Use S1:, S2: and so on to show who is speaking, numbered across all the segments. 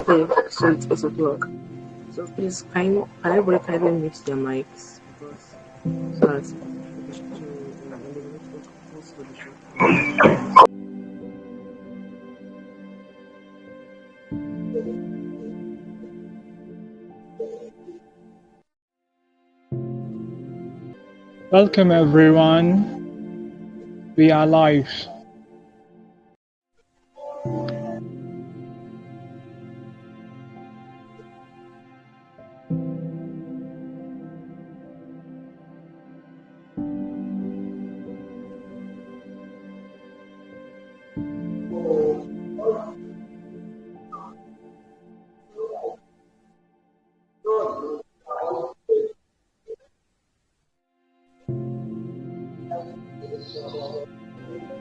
S1: Okay, so it's 8 o'clock. So please, can everybody kindly mute their mics because so that to eliminate all sort of distractions.
S2: Welcome everyone. We are live.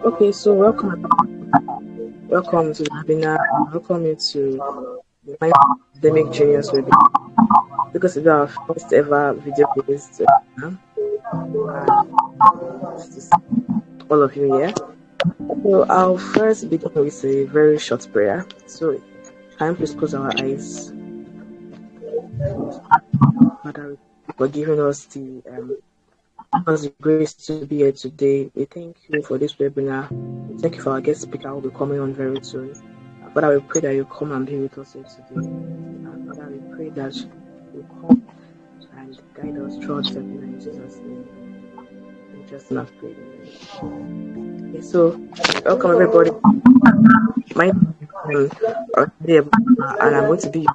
S1: Okay, so welcome to the webinar. And welcome you to the My Academic Genius webinar because it's our first ever video-based webinar, and to see all of you here. So I'll first begin with a very short prayer. So can you please close our eyes? Father, for giving us the grace to be here today. We thank you for this webinar. We thank you for our guest speaker who will be coming on very soon. Father, we pray that you come and be with us here today. Father, we pray that you come and guide us throughout this webinar in Jesus' name. In Jesus' name I've prayed. Okay, so welcome everybody. My name is and I'm going to be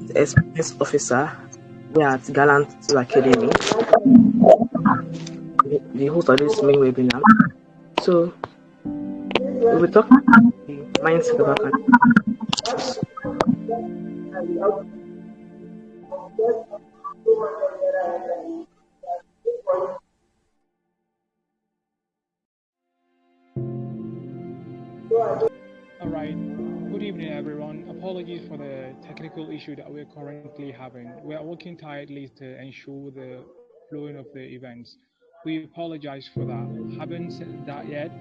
S1: the experience officer here at Gallant Academy, the host of this main webinar. So we'll be talking about the mindset of academics.
S2: Alright. Good evening everyone. Apologies for the technical issue that we're currently having. We are working tirelessly to ensure the flowing of the events. We apologize for that. Haven't said that yet.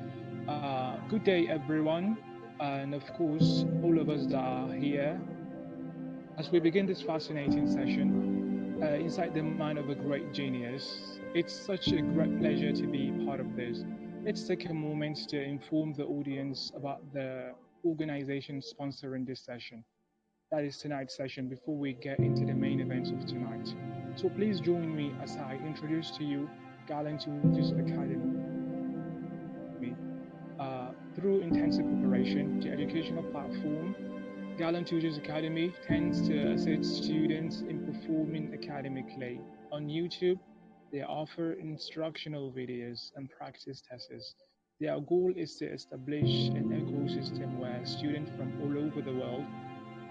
S2: Good day everyone. And of course, all of us that are here. As we begin this fascinating session, inside the mind of a great genius, it's such a great pleasure to be part of this. Let's take a moment to inform the audience about the organization sponsoring this session. That is tonight's session before we get into the main events of tonight. So please join me as I introduce to you Gallant Tutors Academy. Through intensive preparation, the educational platform Gallant Tutors Academy tends to assist students in performing academically. On YouTube, they offer instructional videos and practice tests. Their goal is to establish an ecosystem where students from all over the world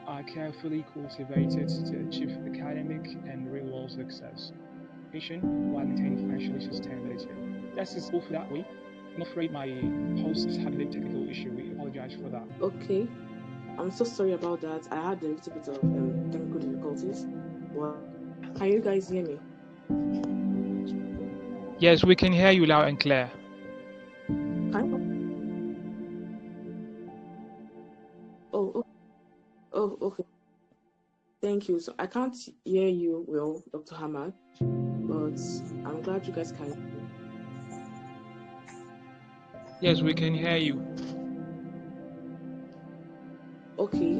S2: are carefully cultivated to achieve academic and real-world success, while maintaining financial sustainability. That's just all for that week. I'm afraid my host is having a technical issue. We apologize for that.
S1: Okay, I'm so sorry about that. I had a little bit of technical difficulties. Well, can you guys hear me?
S2: Yes, we can hear you loud and clear.
S1: Okay. Thank you. So I can't hear you well, Dr. Hamad, but I'm glad you guys can.
S2: Yes, we can hear you.
S1: Okay.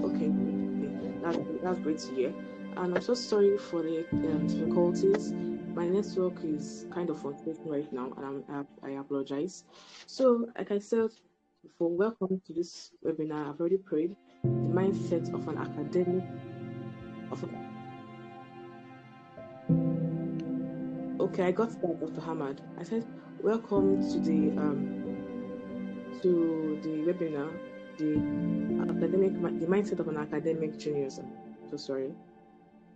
S1: That's great to hear. And I'm so sorry for the difficulties. My network is kind of unstable right now, and I apologize. So, like I said before, welcome to this webinar. I've already prayed. The mindset of an academic. Okay, I got that, Dr. Hamad. I said, welcome to the webinar, the mindset of an academic genius. I'm so sorry.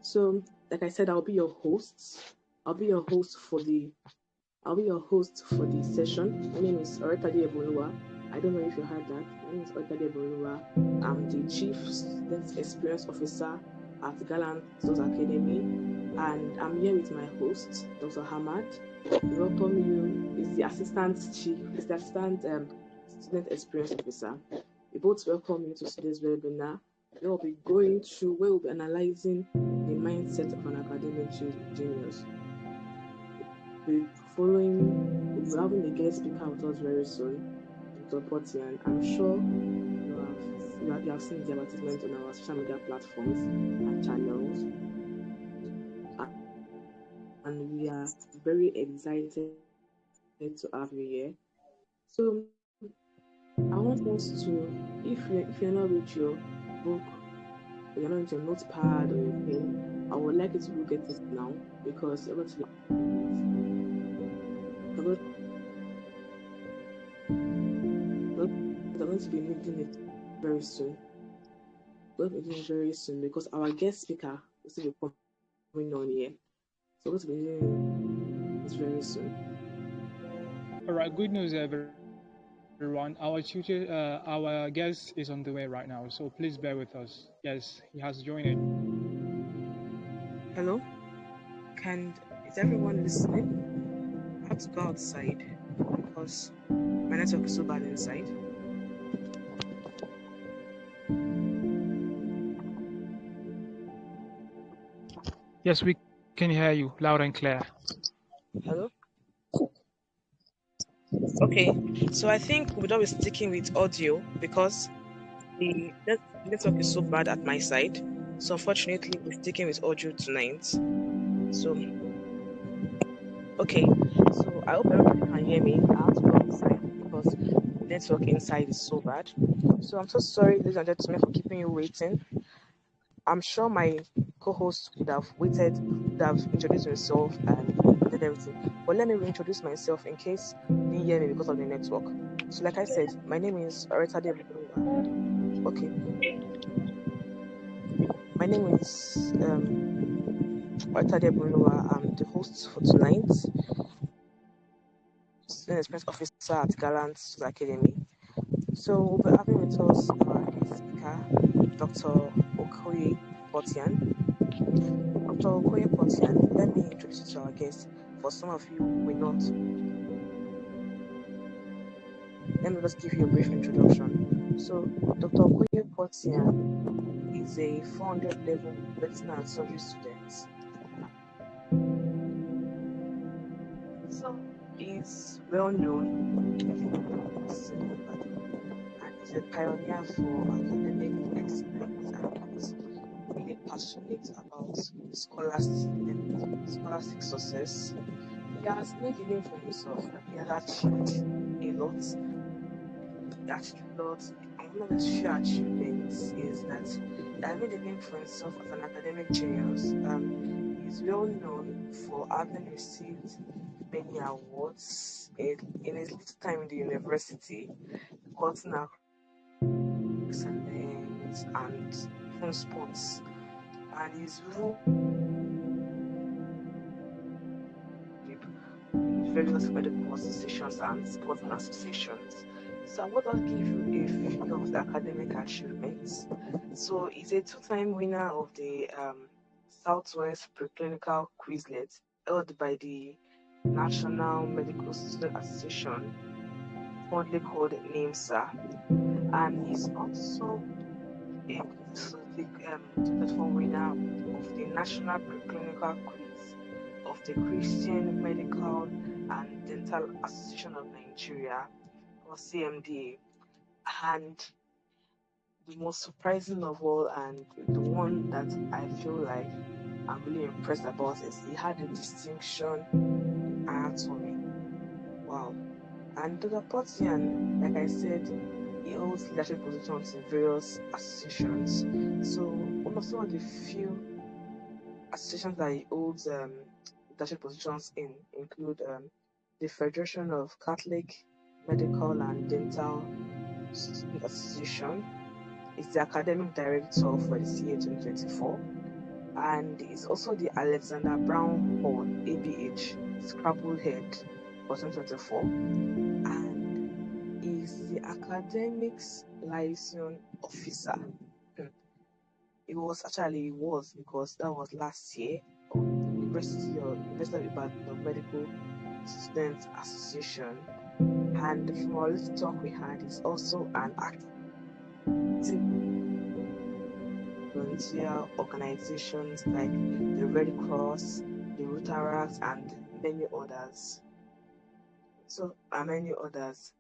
S1: So, like I said, I'll be your host. I'll be your host for the session. My name is Oretade Eboluwa. I don't know if you heard that. My name is Oretade Eboluwa. I'm the Chief Student Experience Officer at Gallant Tutors Academy, and I'm here with my host, Dr. Hamad. We welcome you. He's the Assistant Student Experience Officer. We both welcome you to today's webinar. Where we'll be analyzing the mindset of an academic genius. We'll be having a guest speaker with us very soon, Dr. Potian. I'm sure you have seen the advertisement on our social media platforms and channels, and we are very excited to have you here. So I want us to, if you're not with your book, or you're not with your notepad or your pen, I would like you to go get it now because we're going to be needing it very soon. We're going to be needing it very soon because our guest speaker will still be coming on here. So we're going to be needing it very soon.
S2: All right, good news, everyone. Our guest is on the way right now, so please bear with us. Yes, he has joined it.
S1: Hello? Is everyone listening? I have to go outside because my network is so bad inside.
S2: Yes, we can hear you loud and clear.
S1: Hello? Okay, so I think we'll be sticking with audio because the network is so bad at my side. So unfortunately, we're sticking with audio tonight. So okay, so I hope everybody can hear me. I have to go outside because the network inside is so bad. So I'm so sorry, ladies and gentlemen, for keeping you waiting. I'm sure my co-host would have introduced himself and did everything. But let me reintroduce myself in case you didn't hear me because of the network. So like I said, my name is Oreta Debunuwa. Okay. My name is Oreta Debunuwa. I'm the host for tonight. Student Experience Officer at Gallant Academy. So we'll be having with us our guest speaker, Dr. Okoye Potian. Dr. Okoye Potian, let me introduce you to our guest. For some of you who may not, let me just give you a brief introduction. So, Dr. Okoye Potian is a 400 level medicine and surgery student. So, he's well known and he's a pioneer for academic excellence and is really passionate about scholastic success. He has made a name for himself. He has achieved a lot. He achieved a lot. And one of his few achievements is that he has made a name for himself as an academic genius. He's well known for having received many awards in his little time in the university, gotten excellence and even sports. And his role in various medical associations and sports associations. So I want to give you a few of the academic achievements. So he's a two-time winner of the Southwest Preclinical Quizlet held by the National Medical Student Association, fondly called NAMSA, and he's also a 2024 winner of the National Preclinical Quiz of the Christian Medical and Dental Association of Nigeria, or CMDA. And the most surprising of all, and the one that I feel like I'm really impressed about, is he had a distinction in anatomy. Wow. And Dr. Potian, like I said, he holds leadership positions in various associations. So one of some of the few associations that he holds leadership positions in include the Federation of Catholic Medical and Dental Student Association. He's the academic director for the CA 2024, and is also the Alexander Brown Hall ABH Scrabble Head for 2024, and is the academics liaison officer. He was because that was last year of the University of Ibadan of Medical Students Association. And from our little talk we had, he's also an active See, volunteer organizations like the Red Cross, the Rotaract, and many others. So, many others.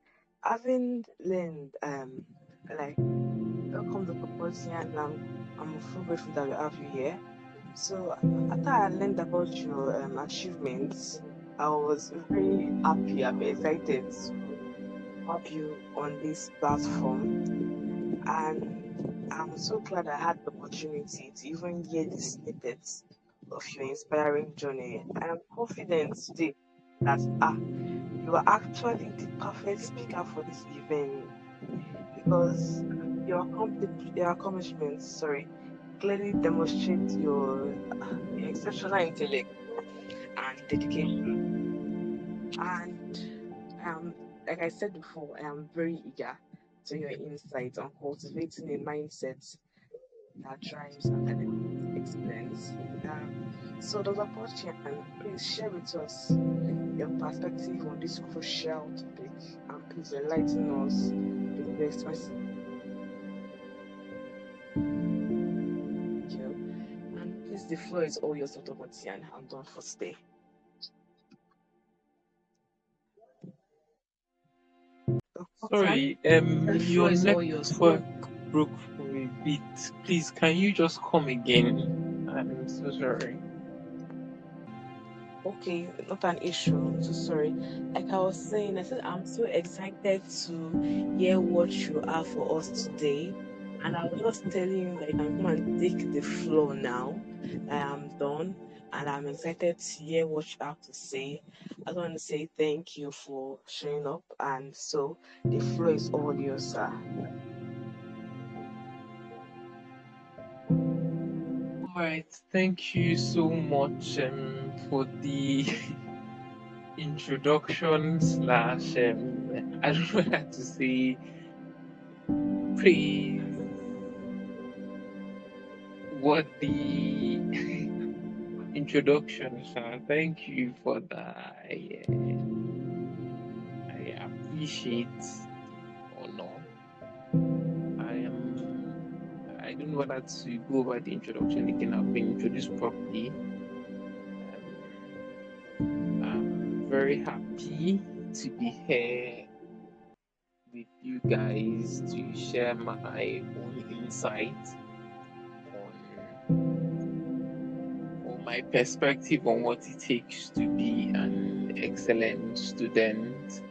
S1: Having learned, like, welcome the opportunity, and I'm so grateful that we have you here. So, after I learned about your achievements, I was very happy, I'm excited to have you on this platform. And I'm so glad I had the opportunity to even hear the snippets of your inspiring journey. I am confident today that you are actually the perfect speaker for this event because your accomplishments, clearly demonstrate your exceptional intellect and dedication. And like I said before, I am very eager to your insight on cultivating a mindset that drives academic excellence. So, Dr. Pochian, please share with us your perspective on this crucial topic and please enlighten us with your express you. And please, the floor is all yours, Dr. Pochian, and don't for stay. Dr. Pochian,
S3: Sorry,
S1: the
S3: your
S1: floor is all yours.
S3: network broke for a bit. Please, can you just come again? I'm so sorry.
S1: Okay, not an issue. I'm so sorry. Like I was saying, I said I'm so excited to hear what you have for us today. And I was just telling you that you can come and take the floor now. I am done and I'm excited to hear what you have to say. I want to say thank you for showing up and so the floor is all yours, sir.
S3: All right, thank you so much for the introduction slash I don't know how to say praise what the introduction, sir. Thank you for that. I appreciate the honor. I am. I don't know whether to go over the introduction again. I've been introduced properly. I'm very happy to be here with you guys to share my own insight on or my perspective on what it takes to be an excellent student,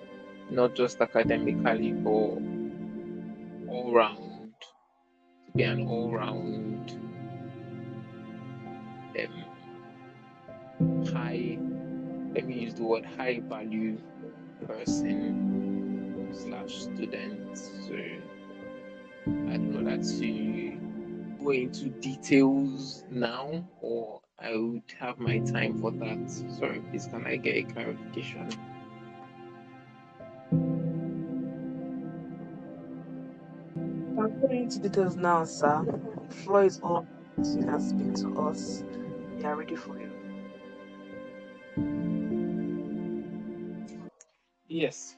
S3: not just academically, but all round. To be an all round high, let me use the word high value person slash student. So I don't know that to go into details now or I would have my time for that. Sorry, please can I get a clarification?
S1: I'm going into details now, sir. The floor is all yours. You can speak to us. We are ready for you.
S3: Yes.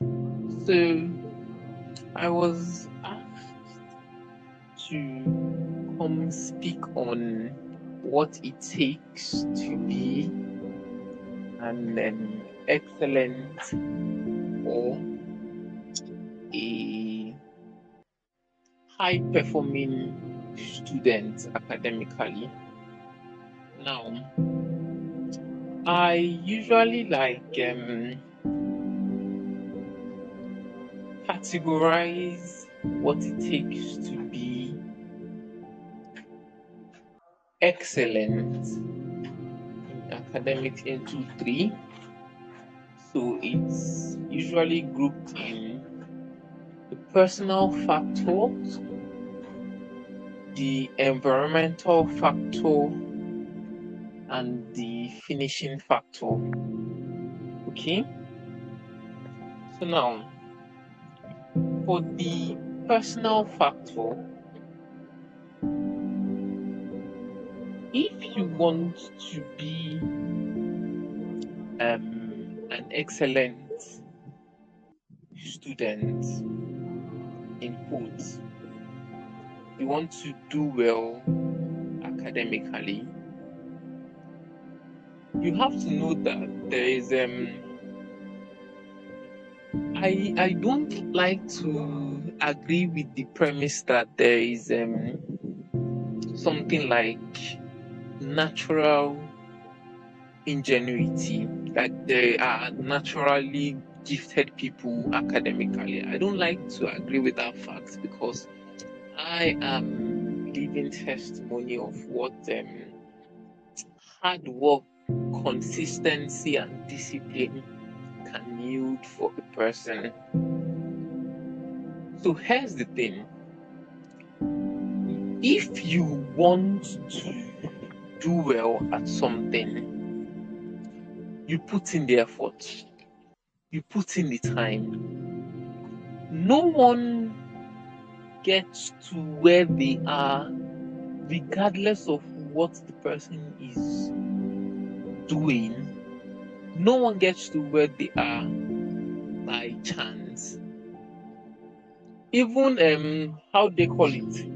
S3: So I was asked to come speak on what it takes to be an excellent or a high performing student academically. Now, I usually categorize what it takes to be excellent in academics into three. So it's usually grouped in the personal factor, the environmental factor, and the finishing factor. Okay, so now for the personal factor, if you want to be an excellent student, in quotes, you want to do well academically, you have to know that there is I don't like to agree with the premise that there is something like natural ingenuity, like there are naturally gifted people academically. I don't like to agree with that fact because I am living testimony of what hard work, consistency, and discipline can yield for a person. So here's the thing: if you want to do well at something, you put in the effort, you put in the time. No one gets to where they are regardless of what the person is doing. No one gets to where they are by chance. Even how they call it,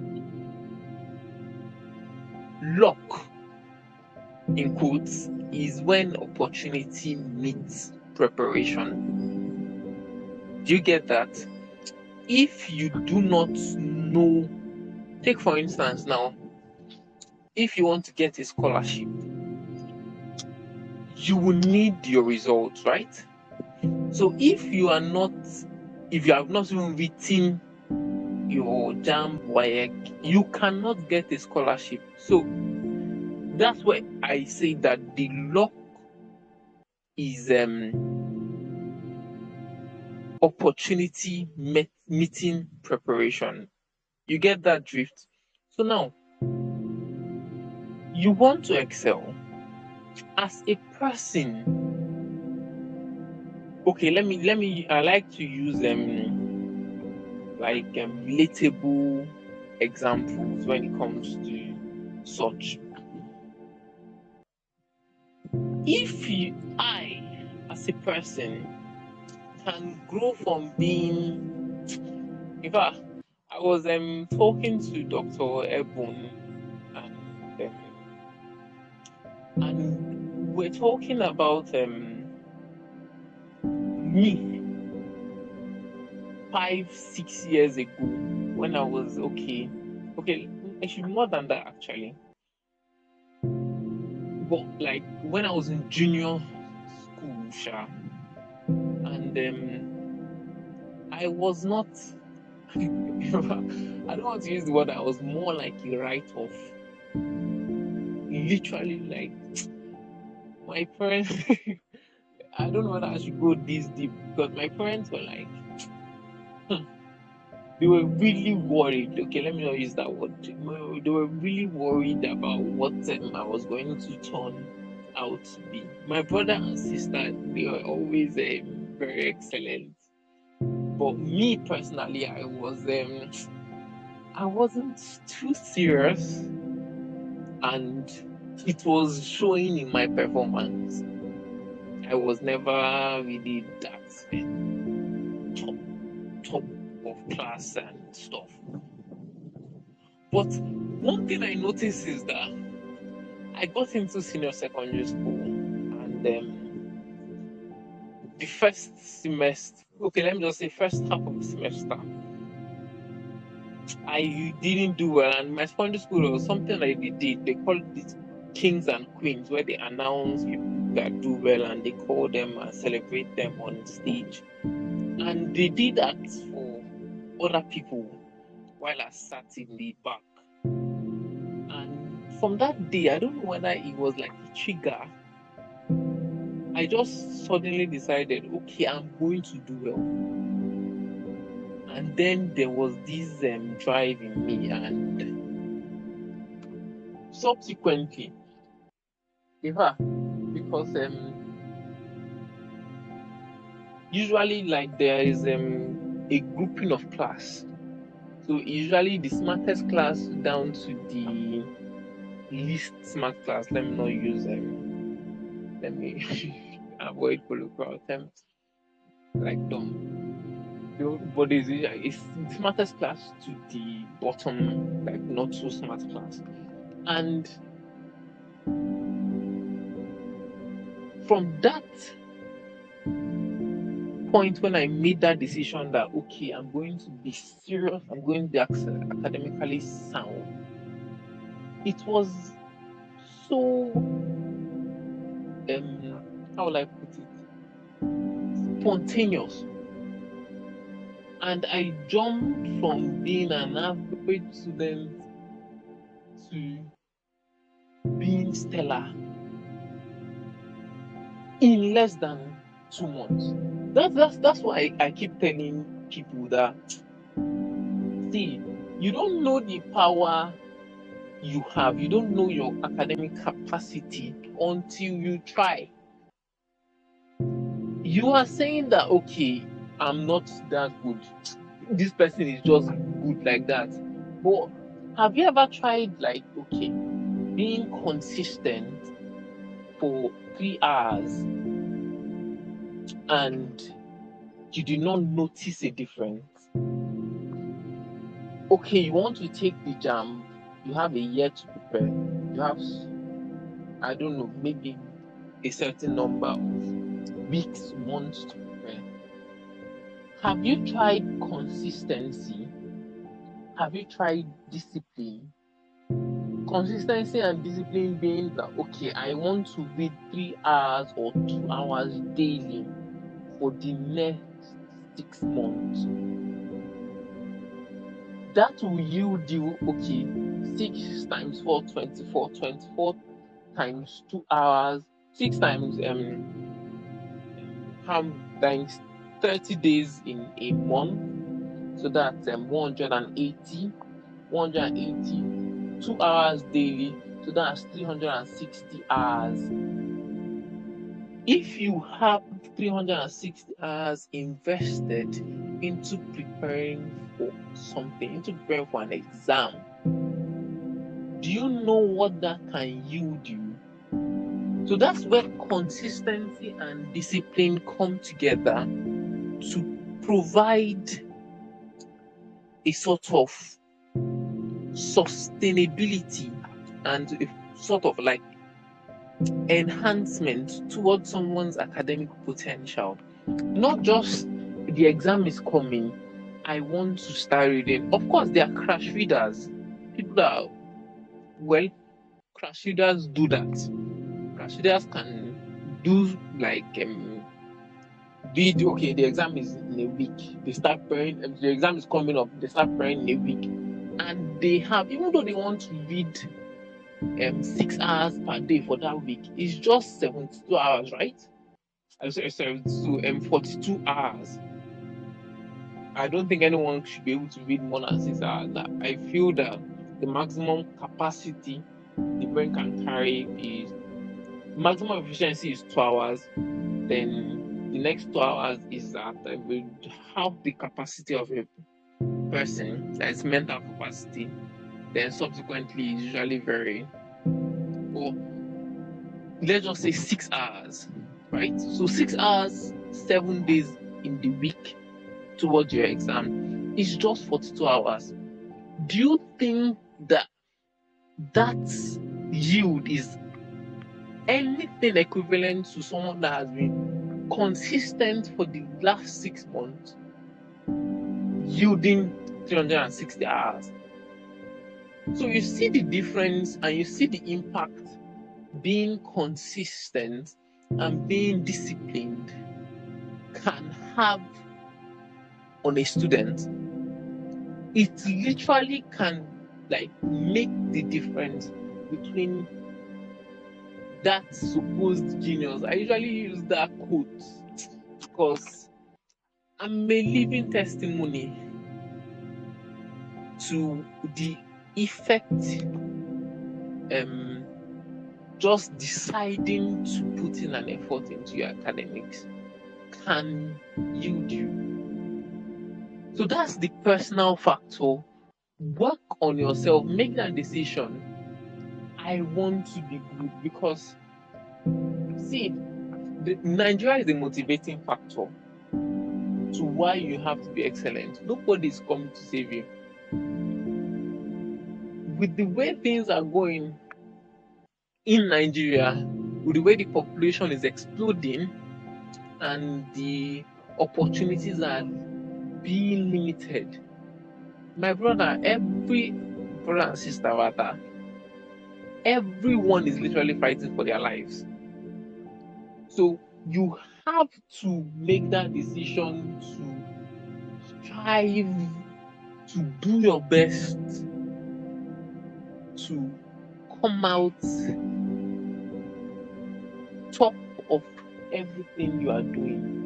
S3: luck in quotes, is when opportunity meets preparation. Do you get that? If you do not know, take for instance now, if you want to get a scholarship, you will need your results, right? So if you have not even written your jam WAEC, you cannot get a scholarship. So that's why I say that the luck is opportunity meeting preparation. You get that drift? So now you want to excel as a person. Okay, let me I like to use relatable examples when it comes to such. If I as a person can grow from being, in fact, I was talking to Dr. Ebon, and we're talking about me 5 6 years ago when I was okay, actually more than that actually, but like when I was in junior school, sha, and I was not. I don't want to use the word. I was more like a write-off. Literally, like my parents. I don't know whether I should go this deep because my parents were like, they were really worried. Okay, let me not use that word. They were really worried about what I was going to turn out to be. My brother and sister, they were always very excellent. But me personally, I wasn't too serious, and it was showing in my performance. I was never really that top top of class and stuff. But one thing I noticed is that I got into senior secondary school, and the first semester, okay, let me just say first half of the semester, I didn't do well. And my secondary school, there was something like they did. They called it kings and queens, where they announce people that do well and they call them and celebrate them on stage. And they did that for other people while I sat in the back. And from that day, I don't know whether it was like a trigger. I just suddenly decided, okay, I'm going to do well. And then there was this drive in me, and subsequently, yeah, because usually like there is a grouping of class. So usually the smartest class down to the least smart class. Let me not use let me avoid colloquial terms like dumb. But it's the smartest class to the bottom, like not so smart class. And from that point when I made that decision that okay, I'm going to be serious, I'm going to be academically sound, it was so how will I put it? Spontaneous. And I jumped from being an average student to being stellar in less than 2 months. That's why I keep telling people that see, you don't know the power you have, you don't know your academic capacity until you try. You are saying that okay, I'm not that good. This person is just good like that. But have you ever tried like okay, being consistent for 3 hours and you did not notice a difference? Okay, you want to take the jam, you have a year to prepare, you have, I don't know, maybe a certain number of weeks, months to prepare. Have you tried consistency? Have you tried discipline? Consistency and discipline being that okay, I want to read 3 hours or 2 hours daily for the next 6 months. That will yield you okay, 6 times 4, 24, 24 times 2 hours, 6 times how times 30 days in a month. So that's 180, 180, 2 hours daily. So that's 360 hours. If you have 360 hours invested into preparing for something, into preparing for an exam, do you know what that can yield you? So that's where consistency and discipline come together to provide a sort of sustainability and a sort of like enhancement towards someone's academic potential. Not just the exam is coming, I want to start reading. Of course, there are crash readers. People that, well, crash readers do that. Crash readers can do like okay, the exam is in a week. They start praying, the exam is coming up, they start praying in a week. And they have, even though they want to read 6 hours per day for that week, it's just 72 hours, right? I'm sorry, 42 hours. I don't think anyone should be able to read more than 6 hours. I feel that the maximum capacity the brain can carry is maximum efficiency is 2 hours. Then the next 2 hours is that I will have the capacity of a person, that's mental capacity. Then subsequently is usually very, or let's just say 6 hours, right? So 6 hours, 7 days in the week towards your exam is just 42 hours. Do you think that that yield is anything equivalent to someone that has been consistent for the last 6 months, yielding 360 hours? So you see the difference and you see the impact being consistent and being disciplined can have on a student. It literally can like make the difference between that supposed genius. I usually use that quote because I'm a living testimony to the effect just deciding to put in an effort into your academics can yield you. So that's the personal factor. Work on yourself, make that decision. I want to be good because see, Nigeria is a motivating factor to why you have to be excellent. Nobody is coming to save you. With the way things are going in Nigeria, with the way the population is exploding and the opportunities are being limited, my brother, every brother and sister rather, everyone is literally fighting for their lives. So you have to make that decision to strive to do your best to come out top of everything you are doing.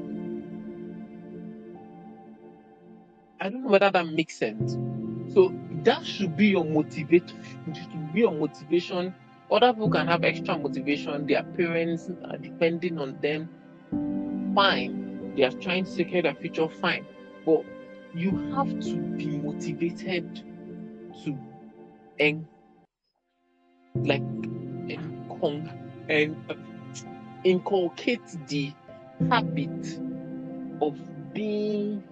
S3: I don't know whether that makes sense. So that should be your motivation. Other people can have extra motivation. Their parents are depending on them. Fine. They are trying to secure their future. Fine. But you have to be motivated to en- like and inculcate the habit of being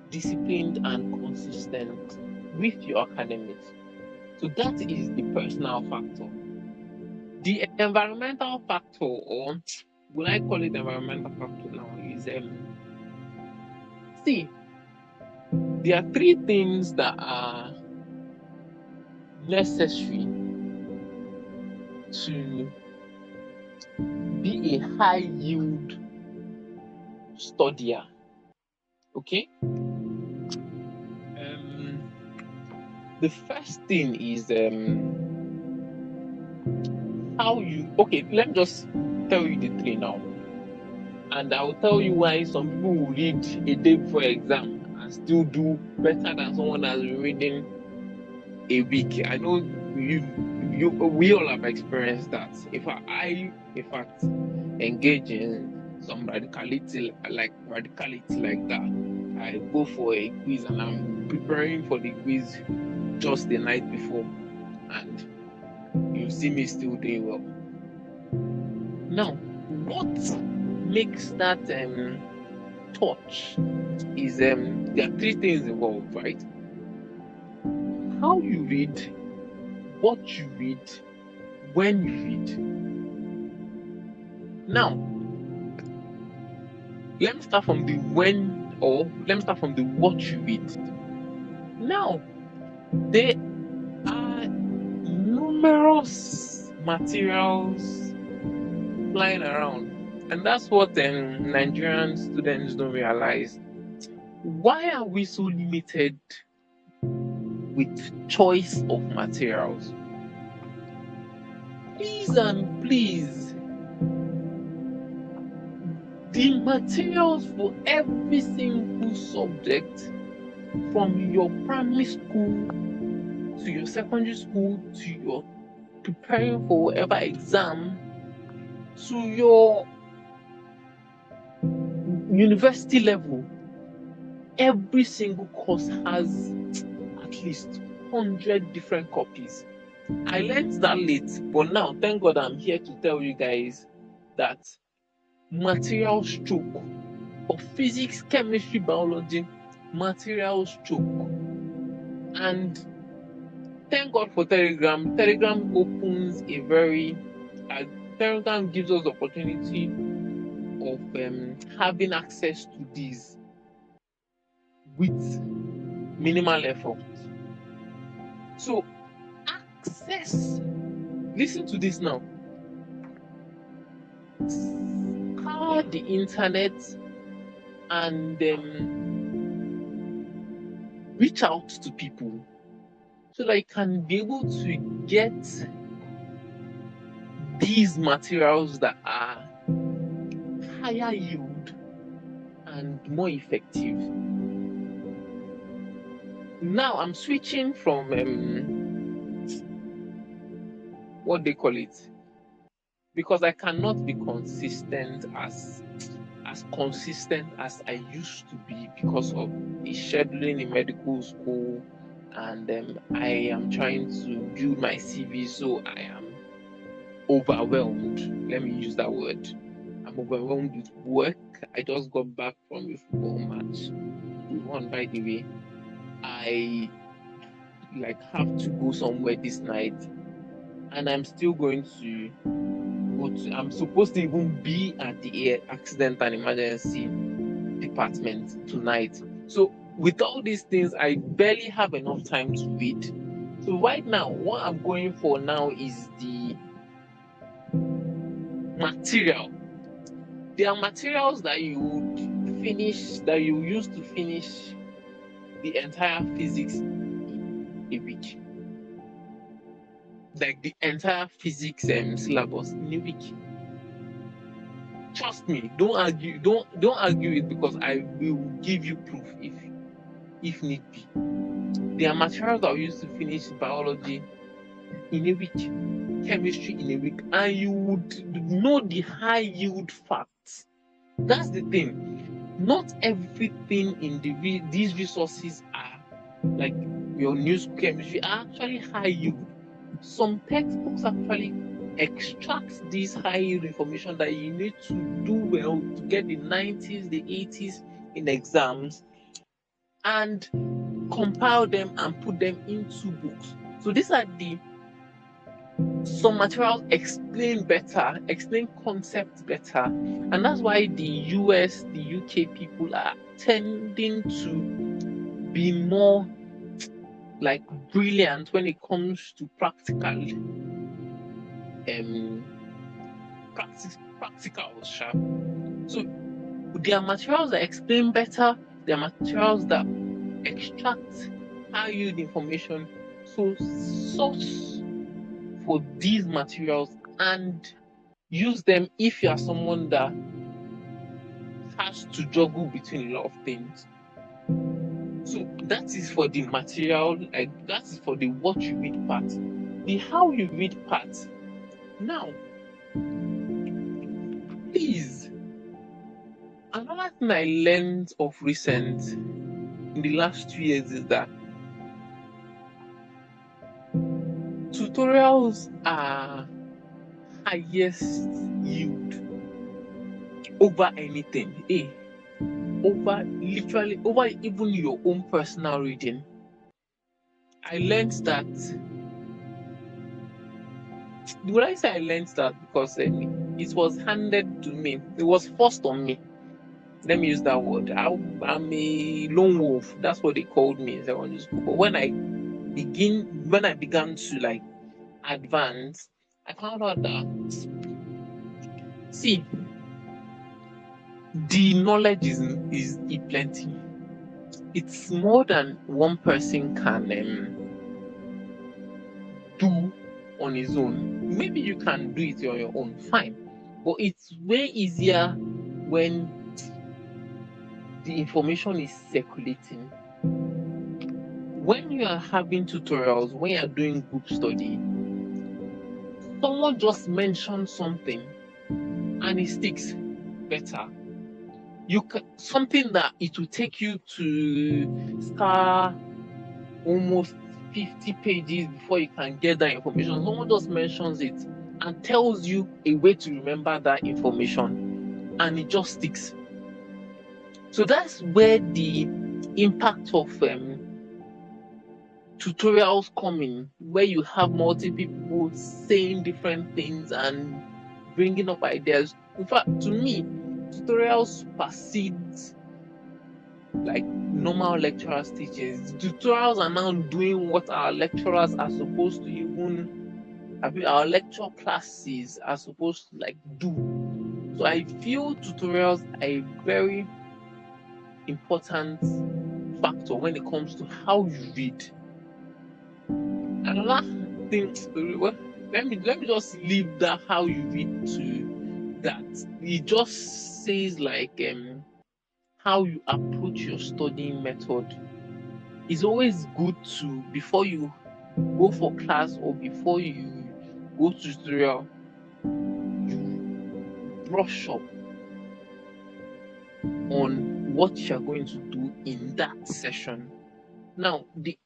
S3: disciplined and consistent with your academics. So that is the personal factor. The environmental factor, or will I call it environmental factor now, is see, there are three things that are necessary to be a high yield studier. Okay? The first thing is how you okay, let me just tell you the three now. And I'll tell you why some people will read a day before exam and still do better than someone that's been reading a week. I know we all have experienced that. If I engage in some radicality like that, I go for a quiz and I'm preparing for the quiz just the night before, and you see me still doing well. Now, what makes that touch is there are three things involved, right? How you read, what you read, when you read. Now, let me start from the what you read. Now, there are numerous materials flying around, and that's what Nigerian students don't realize. Why are we so limited with choice of materials? Please and please, the materials for every single subject, from your primary school to your secondary school to your preparing for whatever exam to your university level, every single course has at least 100 different copies. I learned that late, but now thank God I'm here to tell you guys that material stroke of physics, chemistry, biology, material stroke. And thank God for Telegram. Telegram opens a very Telegram gives us the opportunity of having access to these with minimal effort. So access, listen to this now. Scour the internet and reach out to people so that you can be able to get these materials that are higher yield and more effective. Now I'm switching from what they call it, because I cannot be consistent as consistent as I used to be because of the scheduling in medical school, and I am trying to build my CV, so I am overwhelmed. Let me use that word. I'm I'm overwhelmed with work. I just got back from a football match. We won, by the way. I like have to go somewhere this night, and I'm still going to go to. I'm supposed to even be at the accident and emergency department tonight. So with all these things, I barely have enough time to read. So right now, what I'm going for now is the material. There are materials that you would finish, that you use to finish the entire physics in a week. Like the entire physics syllabus in a week. Trust me, don't argue, don't argue it, because I will give you proof if need be. There are materials that we use to finish biology in a week, chemistry in a week, and you would know the high yield facts. That's the thing. Not everything in these resources are like your new school chemistry are actually high yield. Some textbooks actually extract this high yield information that you need to do well to get the 90s, the 80s in exams, and compile them and put them into books. So these are some materials explain better, explain concepts better, and that's why the US, the UK people are tending to be more like brilliant when it comes to practicals, sharp. So there are materials that explain better, there are materials that extract high yield information. So source for these materials and use them if you are someone that has to juggle between a lot of things. So that is for the material, like that is for the what you read part. The how you read part. Now, please, another thing I learned of recent in the last 2 years is that tutorials are highest yield over anything. Over literally over even your own personal reading. I learned that. Would I say I learned that because it was handed to me? It was forced on me. Let me use that word. I'm a lone wolf. That's what they called me in secondary school. But when I began to like advance, I found out that see, the knowledge is plenty. It's more than one person can do on his own. Maybe you can do it on your own, fine. But it's way easier when the information is circulating. When you are having tutorials, when you are doing group study, someone just mentioned something and it sticks better. You can something that it will take you to star almost 50 pages before you can get that information. Someone just mentions it and tells you a way to remember that information, and it just sticks. So that's where the impact of tutorials come in, where you have multiple people saying different things and bringing up ideas. In fact, to me, tutorials supersedes like normal lecturers' teachings. Tutorials are now doing what our lecturers are supposed to our lecture classes are supposed to like do. So I feel tutorials are a very important factor when it comes to how you read. Another thing, let me just leave that how you read to that. It just says like how you approach your studying method. It's always good to, before you go for class or before you go to tutorial, you brush up on what you're going to do in that session. Now, the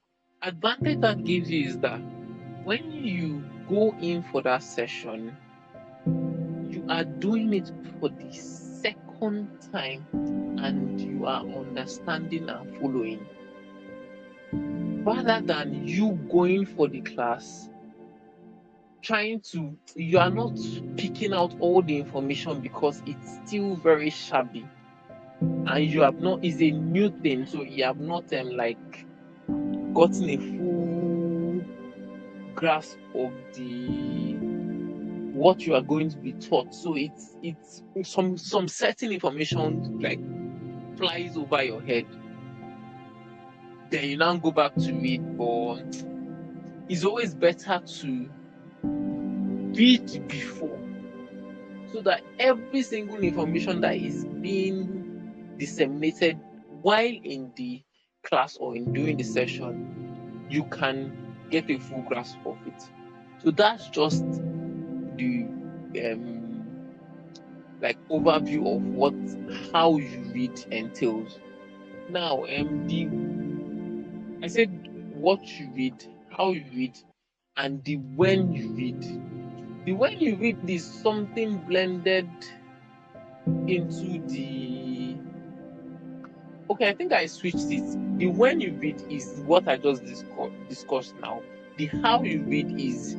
S3: advantage that gives you is that when you go in for that session, you are doing it for the second time and you are understanding and following, rather than you going for the class you are not picking out all the information because it's still very shabby and you have not, is a new thing, so you have not like gotten a full grasp of the what you are going to be taught. So it's some certain information like flies over your head. Then you now go back to it, but it's always better to read before, so that every single information that is being disseminated while in the class or in during the session, you can get a full grasp of it. So that's just the like overview of what how you read entails. Now, I said what you read, how you read, and the when you read. The when you read is something blended into the. Okay, I think I switched it. The when you read is what I just discussed now. The how you read is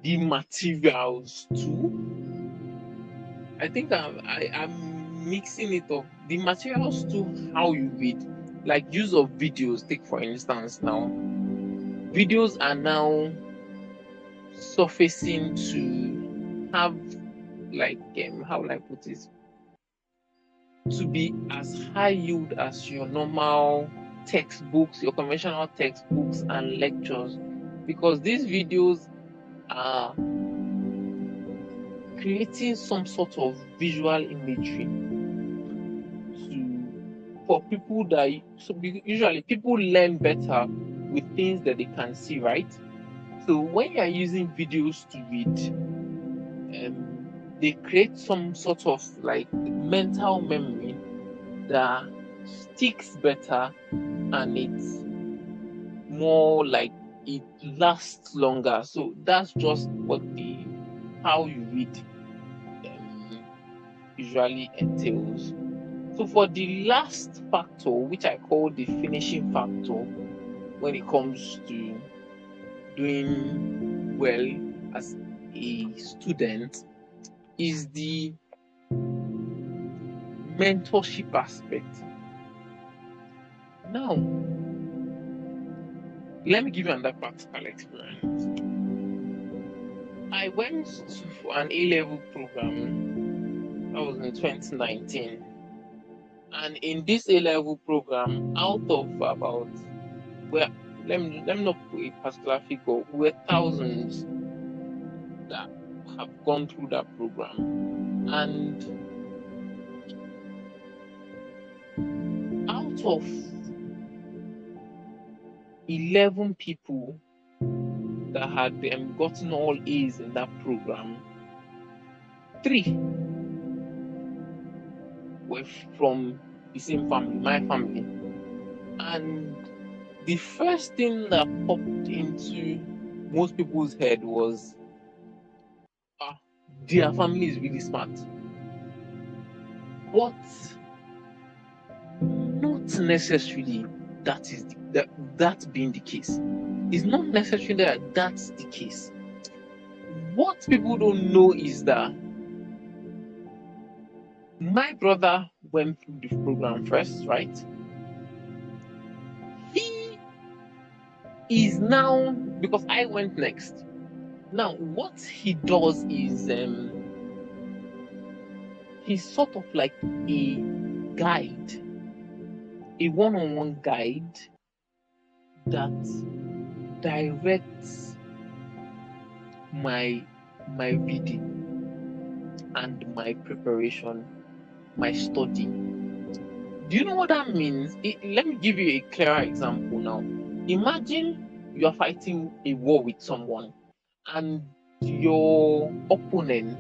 S3: the materials too. I think I'm mixing it up. The materials to how you read, like use of videos. Take for instance now, videos are now surfacing to have like how will I put it, to be as high yield as your normal textbooks, your conventional textbooks and lectures, because these videos are creating some sort of visual imagery to for people that usually people learn better with things that they can see, right? So when you are using videos to read, they create some sort of like mental memory that sticks better, and it's more like it lasts longer. So that's just what the how you read usually entails. So for the last factor, which I call the finishing factor, when it comes to doing well as a student, is the mentorship aspect. Now, let me give you another practical experience. I went to an A-level program that was in 2019. And in this A-level program, out of about, well, let me not put a particular figure, we're thousands that have gone through that program. And out of 11 people that had gotten all A's in that program, 3 were from the same family, my family. And the first thing that popped into most people's head was, their family is really smart. But not necessarily that being the case. It's not necessarily that that's the case. What people don't know is that my brother went through the program first, right? He is now, because I went next. Now, what he does is he's sort of like a guide, a one-on-one guide that directs my reading and my preparation, my study. Do you know what that means? Let me give you a clearer example now. Imagine you are fighting a war with someone, and your opponent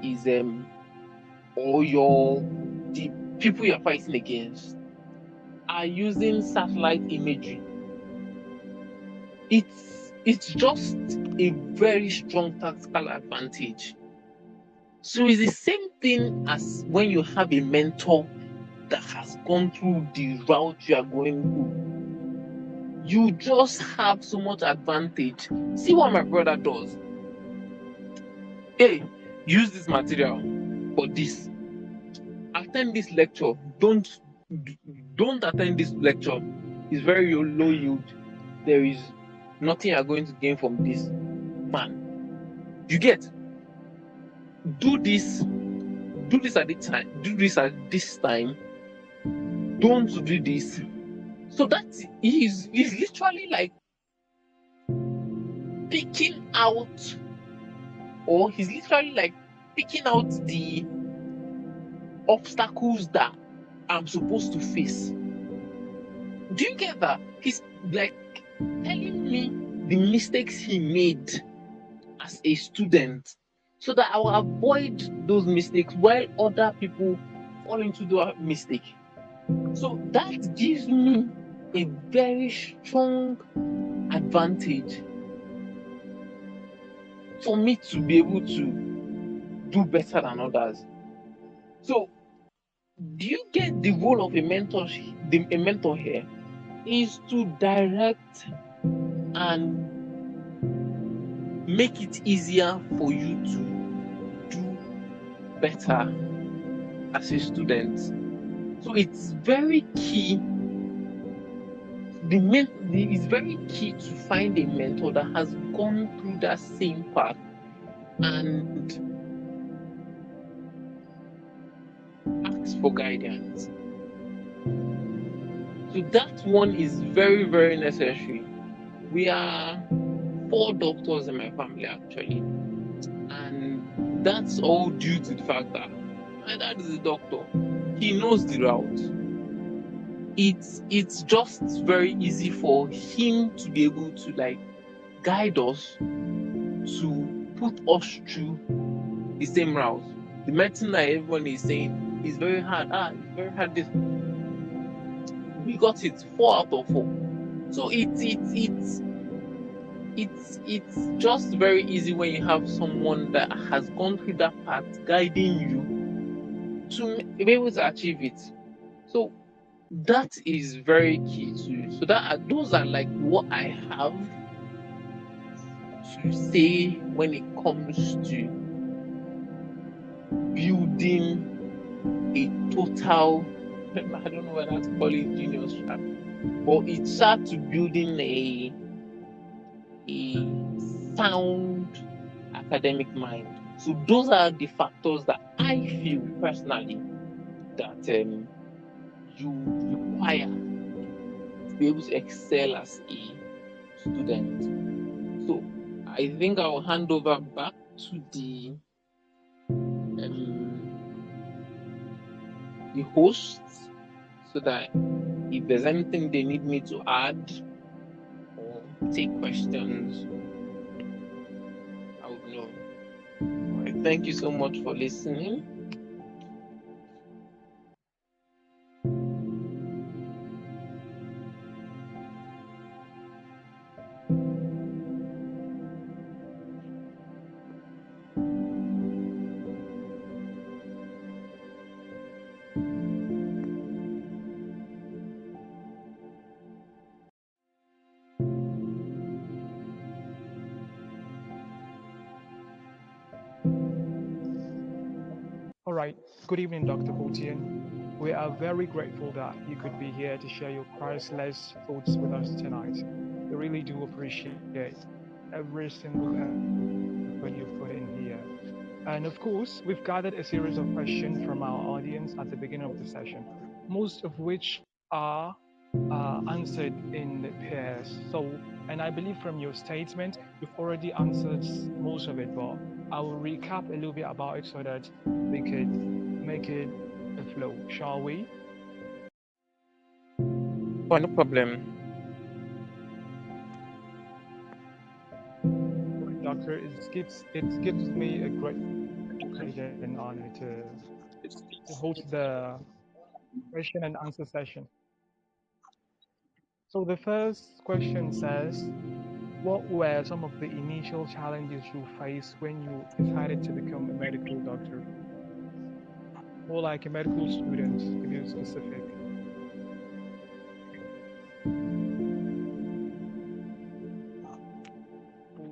S3: is or the people you're fighting against are using satellite imagery. It's it's just a very strong tactical advantage. So it's the same thing as when you have a mentor that has gone through the route you are going through. You just have so much advantage. See what my brother does. Hey, use this material for this. Attend this lecture. Don't attend this lecture. It's very low yield. There is nothing you are going to gain from this. Man, you get, do this, do this at the time, do this at this time, don't do this. So that is literally like picking out, or he's literally like picking out the obstacles that I'm supposed to face. Do you get that? He's like telling me the mistakes he made as a student so that I will avoid those mistakes while other people fall into the mistake. So that gives me a very strong advantage for me to be able to do better than others. So, do you get the role of a mentor? A mentor here is to direct and make it easier for you to do better as a student. So it's very key. It's very key to find a mentor that has gone through that same path and ask for guidance. So that one is very, very necessary. We are four doctors in my family actually, and that's all due to the fact that my dad is a doctor. He knows the route. It's just very easy for him to be able to like guide us to put us through the same route. The medicine that everyone is saying is very hard. It's very hard. This we got it 4 out of 4. So it's just very easy when you have someone that has gone through that path guiding you to be able to achieve it. So that is very key too. So those are like what I have to say when it comes to building a total I don't know whether to call it genius trap, but it's hard to building a sound academic mind. So those are the factors that I feel personally that you require to be able to excel as a student. So I think I'll hand over back to the hosts so that if there's anything they need me to add or take questions, I would know. All right, thank you so much for listening.
S2: All right. Good evening, Dr. Botian. We are very grateful that you could be here to share your priceless thoughts with us tonight. We really do appreciate every single effort you put in here. And of course, we've gathered a series of questions from our audience at the beginning of the session, most of which are answered in pairs. So, and I believe from your statement, you've already answered most of it, but I will recap a little bit about it so that we could make it a flow, shall we?
S3: Oh, no problem.
S2: Right, Doctor, it gives me a great pleasure and honor to host the question and answer session. So the first question says, What were some of the initial challenges you faced when you decided to become a medical doctor, or like a medical student, to be specific?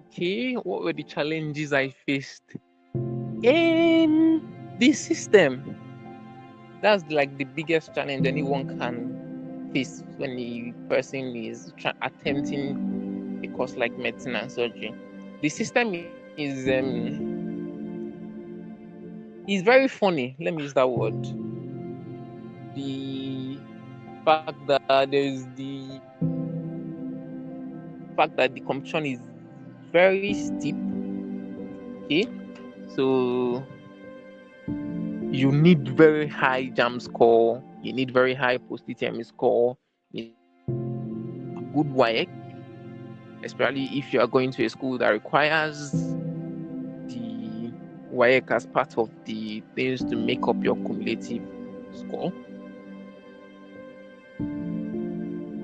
S3: Okay, what were the challenges I faced? In the system, that's like the biggest challenge anyone can face when a person is attempting a course like medicine and surgery. The system is very funny. Let me use that word. The fact that there's the fact that the competition is very steep. Okay, so you need very high jam score, you need very high post-TM score, you need good work, especially if you are going to a school that requires the work as part of the things to make up your cumulative score.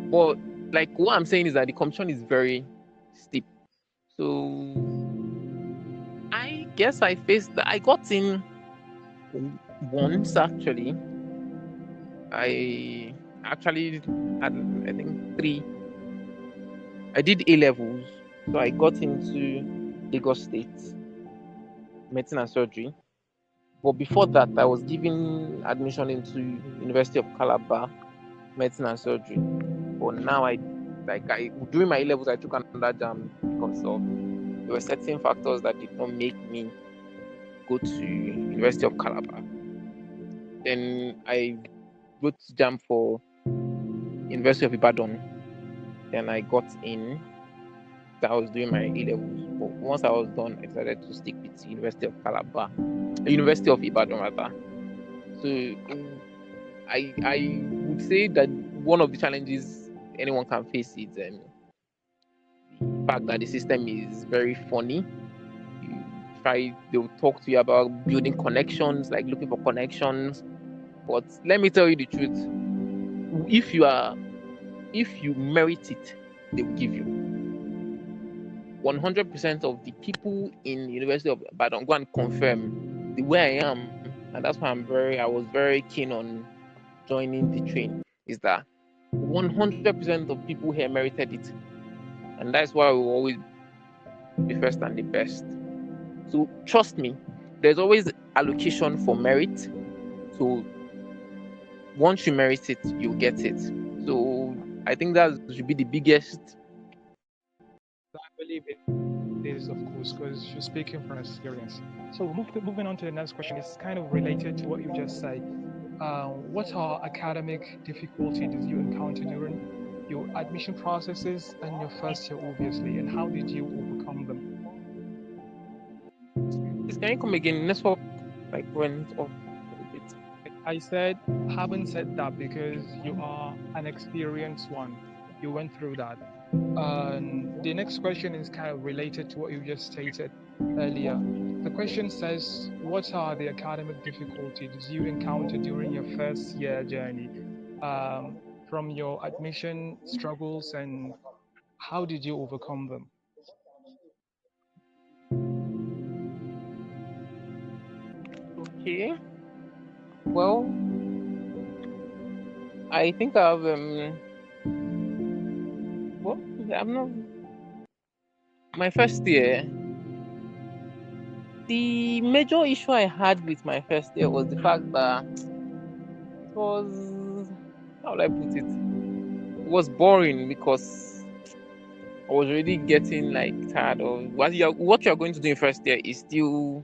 S3: But like what I'm saying is that the competition is very steep. So I guess I got in once actually. I actually had, I think, three. I did A levels, so I got into Lagos State medicine and surgery. But before that, I was given admission into University of Calabar medicine and surgery. But now I during my A levels I took another jam because of there were certain factors that did not make me go to University of Calabar. Then I wrote jam for University of Ibadan. Then I got in. That I was doing my A levels. But once I was done, I decided to stick with University of Calabar, University of Ibadan rather. So I would say that one of the challenges anyone can face is the fact that the system is very funny. You they'll talk to you about building connections, like looking for connections. But let me tell you the truth: if you are if you merit it, they will give you. 100% of the people in University of Ibadan go and confirm the way I am, and that's why I was very keen on joining the train. Is that 100% of people here merited it, and that's why we will always be first and the best. So trust me, there's always allocation for merit. So once you merit it, you'll get it. So I think that should be the biggest.
S2: I believe it is, of course, because you're speaking from experience. So moving on to the next question is kind of related to what you just said. What are academic difficulties you encounter during your admission processes and your first year, obviously, and how did you overcome them?
S3: Please, can you come again? Network like went off a bit.
S2: I said, haven't said that because you are an experienced one. You went through that. The next question is kind of related to what you just stated earlier. The question says, what are the academic difficulties you encounter during your first year journey? Um, from your admission struggles, and how did you overcome them?
S3: Okay. Well, I think I've well, I'm not my first year. The major issue I had with my first year was the fact that it was, how will I put it? It was boring because I was already getting like tired of what you're going to do in first year is still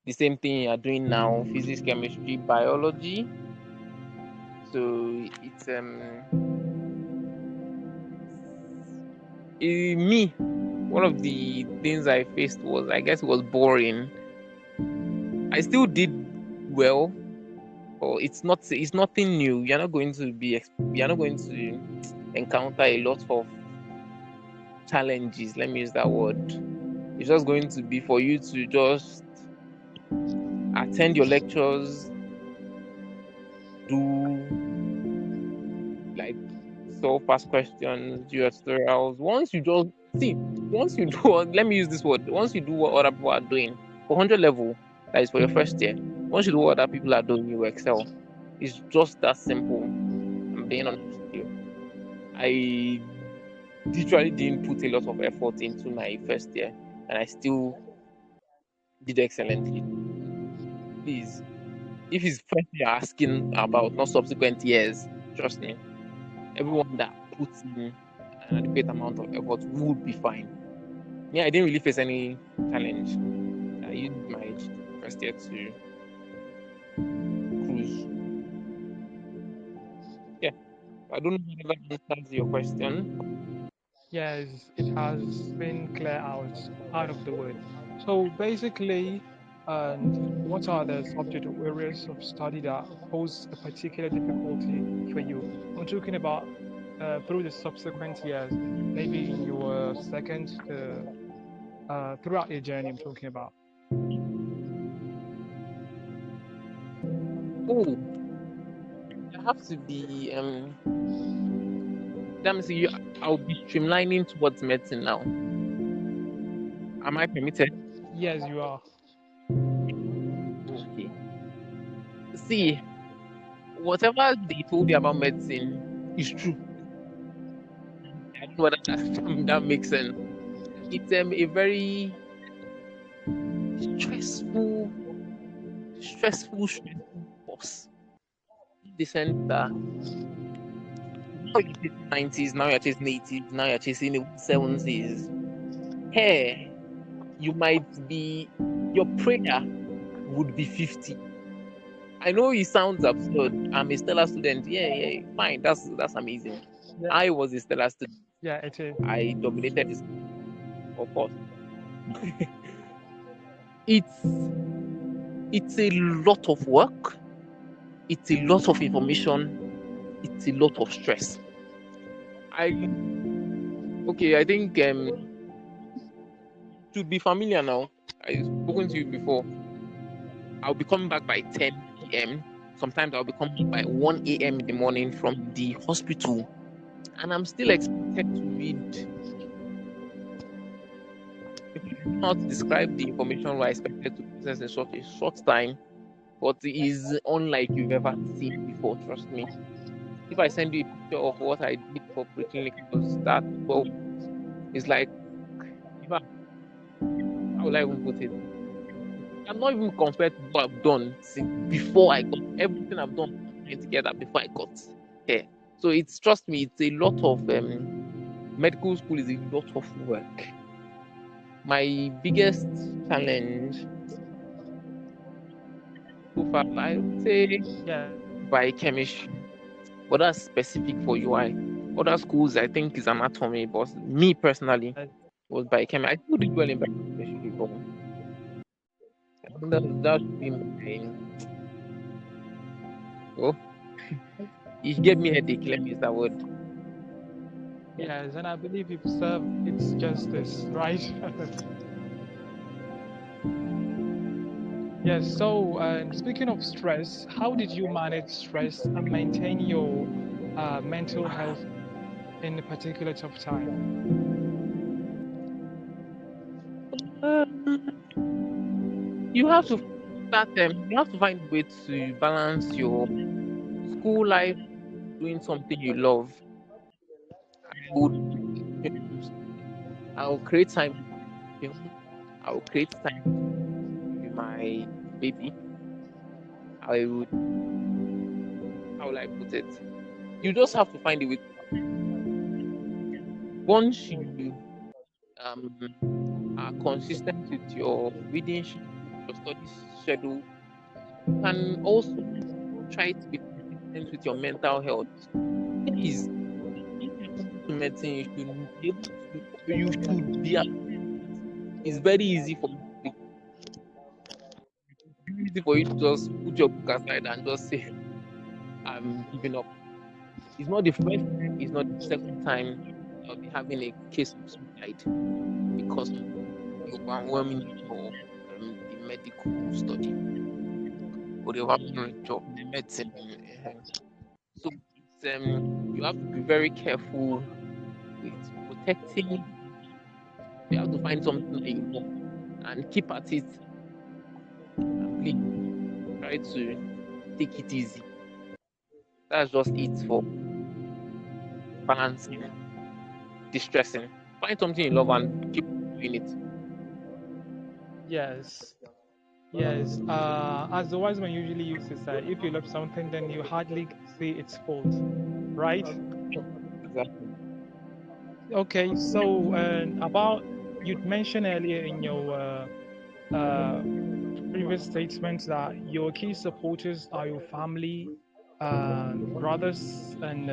S3: the same thing you're doing now: physics, chemistry, biology. So it's me. One of the things I faced was, I guess, it was boring. I still did well, but it's nothing new. You're not going to encounter a lot of challenges. Let me use that word. It's just going to be for you to just attend your lectures, do like solve past questions, do your tutorials. Once you just See, once you do what, let me use this word. Once you do what other people are doing for 100 level, that is for your first year. Once you do what other people are doing, you excel. It's just that simple. I'm being honest with you. I literally didn't put a lot of effort into my first year, and I still did excellently. Please, if it's first year asking about, not subsequent years, trust me, everyone that puts in an adequate amount of effort would be fine. Yeah, I didn't really face any challenge. I used my first year to cruise. Yeah, I don't know if that answers your question.
S2: Yes, it has been clear out of the wood. So basically, and what are the subject or areas of study that pose a particular difficulty for you? I'm talking about through the subsequent years, maybe in your second to throughout your journey. I'm talking about.
S3: Oh, I have to be let me see. I'll be streamlining towards medicine now. Am I permitted?
S2: Yes, you are.
S3: Okay. See, whatever they told you about medicine is true. I don't know whether that makes sense. It's a very stressful, stressful course. In the sense that now you're chasing 90s, now you're chasing 80s, now you're chasing 70s. Hey, you might be, your prayer would be 50. I know it sounds absurd. I'm a stellar student. Yeah, yeah, fine. That's amazing.
S2: Yeah,
S3: I was a stellar student.
S2: yeah, it is.
S3: I dominated this, of course. it's it's a lot of work. It's a lot of information. It's a lot of stress. I okay. I think should be familiar now. I've spoken to you before. I'll be coming back by 10 p.m. Sometimes I'll be coming by 1 a.m. in the morning from the hospital, and I'm still expected to read. If I don't know how to describe the information we're expected to process in such a short time, but it is unlike you've ever seen before. Trust me. If I send you a picture of what I did for preclinicals, that well, it's like, in fact, how will I even put it? I'm not even compared to what I've done since before I got everything I've done together before I got here. So it's trust me, it's a lot of medical school is a lot of work. My biggest challenge so far, I would say
S2: Yeah,
S3: biochemistry, but that's specific for UI. Other schools, I think, is anatomy, but me personally was biochemistry. I still did well in biochemistry, but I think that should be my. Oh, it gave me headache. Let me use that word.
S2: yes, and I believe you've served its justice, right? Yes, so speaking of stress, how did you manage stress and maintain your mental health in a particular tough time?
S3: Um, you have to start. You have to find a way to balance your school life doing something you love. I would. I'll create time to film. I'll create time with my baby. I would. How will I put it? You just have to find a way. Once you um are consistent with your reading schedule, your study schedule, you can also try to be consistent with your mental health. Please, if you're coming to medicine, you should be able to. You should be. It's very easy for you. Very easy for you to just put your book aside and just say, "I'm giving up." It's not the first time. It's not the second time I'll be having a case of suicide because of the overwhelming nature of the medical study or the overwhelming nature of the medicine. So it's you have to be very careful with protecting. You have to find something that you love and keep at it. And please try to take it easy. That's just it for balancing, distressing. Find something you love and keep doing it.
S2: Yes. Yes, as the wise man usually used to say, if you love something, then you hardly see its fault, right?
S3: Exactly.
S2: Okay, so about you'd mentioned earlier in your uh, previous statements that your key supporters are your family, brothers, and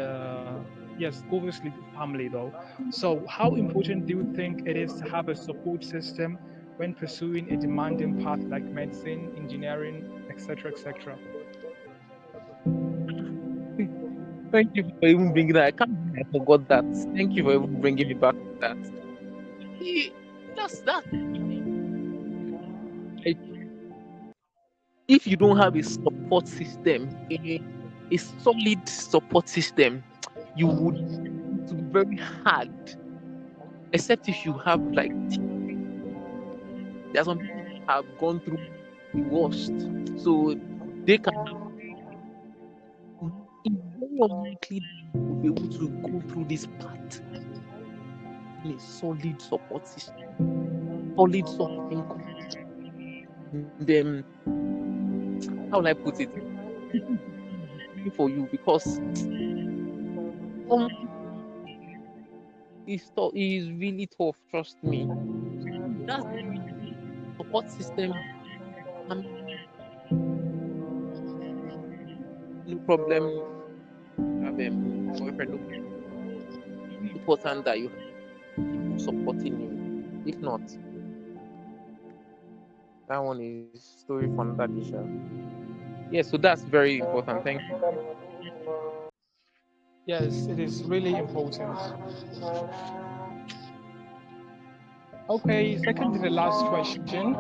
S2: yes, obviously family though. So, how important do you think it is to have a support system when pursuing a demanding path like medicine, engineering, etc., etc.?
S3: Thank you for even bringing that. I can't believe I forgot that. Thank you for even bringing me back to that. Eh, that's like, if you don't have a support system, a solid support system, you would it will be very hard. Except if you have like there are some people that have gone through the worst, so they can have. It's very unlikely that you will be able to go through this path in a solid support system, solid source of income. Then how will I put it? People will be praying for you because um, it's really tough. Trust me. So that's the reason support system, family, no problem. Have boyfriend, no problem. Really important that you have people supporting you. If not, that one is story for another day. Sha. Yeah, so that's very important. Thank you.
S2: Yes, it is really important. Okay, second to the last question.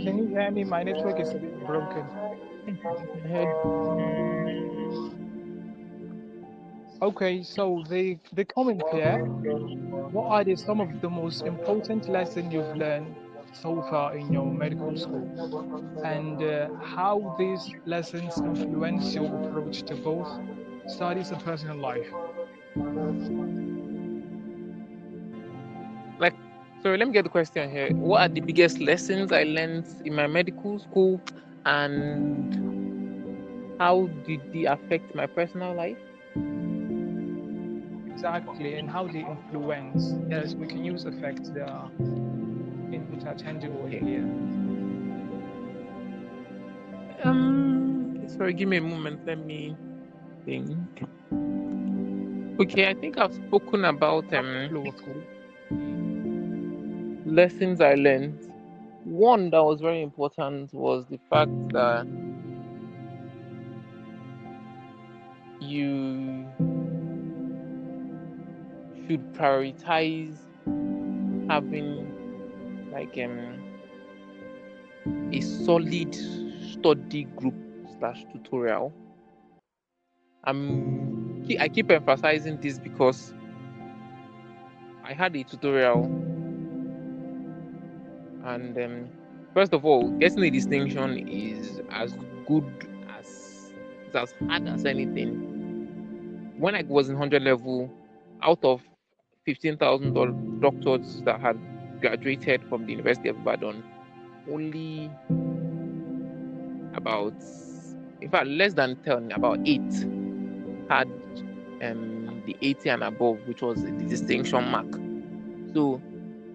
S2: Can you hear me? My network is a bit broken.
S3: I heard
S2: Okay, so the comment here. What are some of the most important lessons you've learned so far in your medical school, and how these lessons influence your approach to both studies and personal life?
S3: like. Sorry, let me get the question here. What are the biggest lessons I learned in my medical school, and how did they affect my personal life?
S2: Exactly, and how they influence. Yes, we can use effect. They are interchangeable in
S3: Okay.
S2: here.
S3: Sorry, give me a moment. Let me think. Okay, I think I've spoken about
S2: Have the flow, of course.
S3: lessons I learned. One that was very important was the fact that you should prioritize having like a solid study group slash tutorial. I keep emphasizing this because I had a tutorial, and first of all, getting a distinction is as good as it's as hard as anything. When I was in 100 level, out of 15,000 doctors that had graduated from the University of Ibadan, only about, in fact, less than 10, about 8 had the 80 and above, which was the distinction mark. So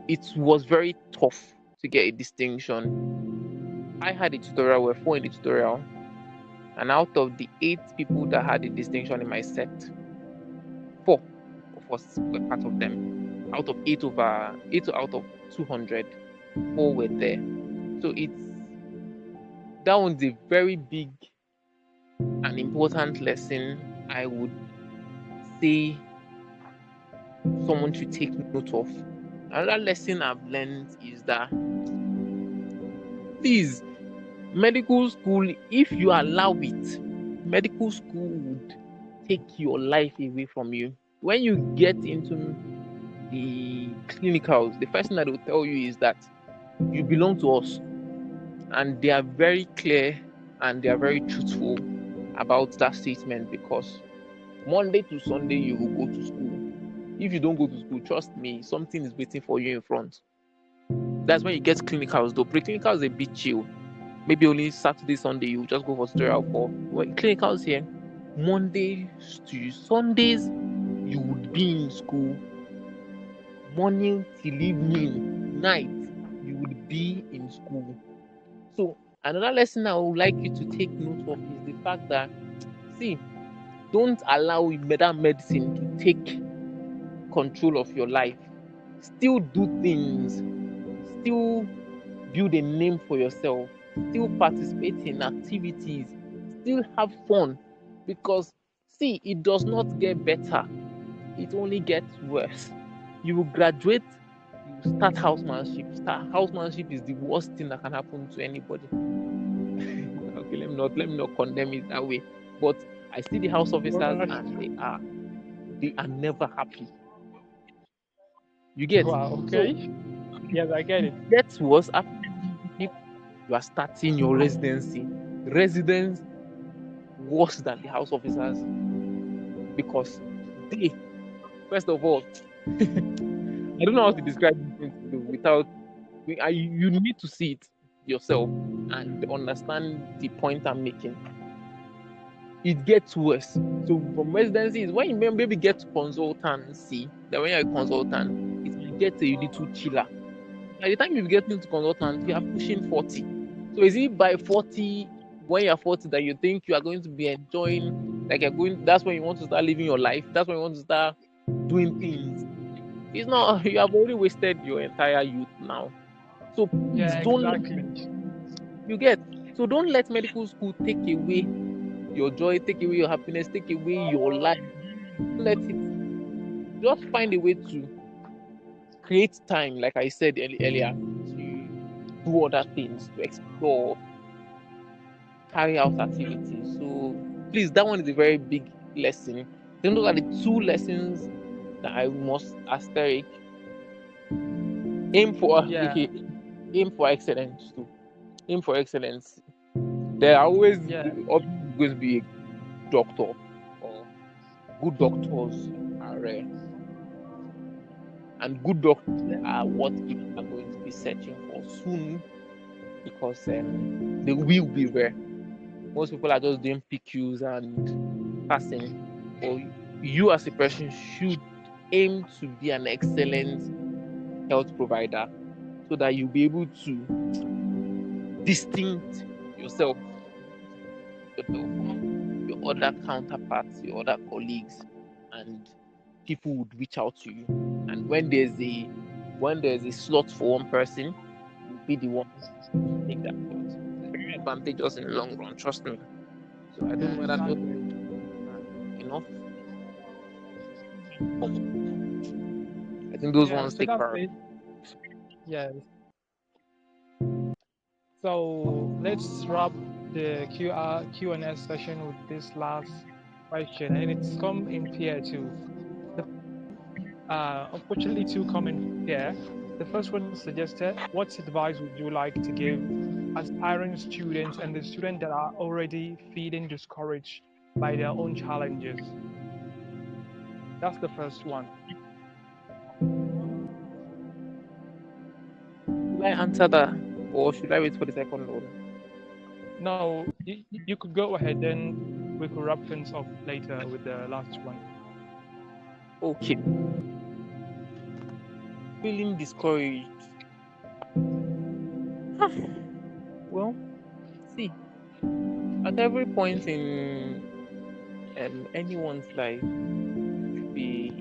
S3: it was very tough to get a distinction. I had a tutorial, we were 4 in the tutorial, and out of the 8 people that had a distinction in my set, 4 of us were part of them. Out of 8 out of 200, 4 were there. So that one's a very big and important lesson I would say someone should take note of. Another lesson I've learned is that please, medical school, if you allow it, medical school would take your life away from you. When you get into the clinicals, the first thing that they will tell you is that you belong to us. And they are very clear and they are very truthful about that statement, because Monday to Sunday you will go to school. If you don't go to school, trust me, something is waiting for you in front. That's when you get clinicals, though. Pre-clinical is a bit chill. Maybe only Saturday, Sunday you just go for tutorial. But when clinicals here, Mondays to Sundays, you would be in school. Morning till evening, night, you would be in school. So another lesson I would like you to take note of is the fact that, see, don't allow that medicine to take control of your life. Still do things, still build a name for yourself, still participate in activities, still have fun. Because, see, it does not get better, it only gets worse. You will graduate, you start housemanship. Housemanship is the worst thing that can happen to anybody. Okay, let me not condemn it that way. But I see the house officers
S2: Right.
S3: and they are never happy. You get?
S2: Wow.
S3: So
S2: Okay. Yes, I get
S3: it
S2: it.
S3: gets worse after housemanship, you are starting your residency. Residence worse than the house officers, because they, first of all, I don't know how to describe this thing to you without you need to see it yourself and understand the point I'm making. It gets worse. So from residency is when you maybe get to consultancy. Then when you're a consultant, it will get a little chiller. By the time you get into consultant, you are pushing 40. So is it by 40, when you're 40, that you think you are going to be enjoying, like you're going, that's when you want to start living your life. That's when you want to start doing things. It's not, you have already wasted your entire youth now. So please
S2: Yeah,
S3: don't let,
S2: exactly.
S3: you get, so don't let medical school take away your joy, take away your happiness, take away your life. Don't let it, just find a way to create time, like I said earlier, to do other things, to explore, carry out activities. So please, that one is a very big lesson. Then those are the two lessons that I must asterisk. Aim for
S2: Yeah,
S3: aim for excellence too. Aim for excellence. There are always
S2: yeah,
S3: obviously going to be a doctor, or good doctors are rare, and good doctors
S2: yeah,
S3: are what people are going to be searching for soon, because they will be rare. Most people are just doing PQs and passing. But you as a person should aim to be an excellent health provider, so that you'll be able to distinct yourself, yourself from your other counterparts, your other colleagues, and people would reach out to you. And when there's a slot for one person, you'll be the one to take that slot. It's very advantageous in the long run, trust me. So I don't
S2: yeah,
S3: know whether those
S2: exactly.
S3: enough. I think those
S2: Yeah,
S3: ones
S2: so
S3: take
S2: that's
S3: priority.
S2: it. Yes. So let's wrap the Q&A session with this last question, and it's come in pair too. The, unfortunately, two come in pair. The first one suggested, what advice would you like to give aspiring students and the students that are already feeling discouraged by their own challenges? That's the first one.
S3: Should I answer that, or should I wait for the second one?
S2: No, you could go ahead, then we could wrap things up later with the last one.
S3: Okay. Feeling discouraged. Well, see, at every point in anyone's life, there should be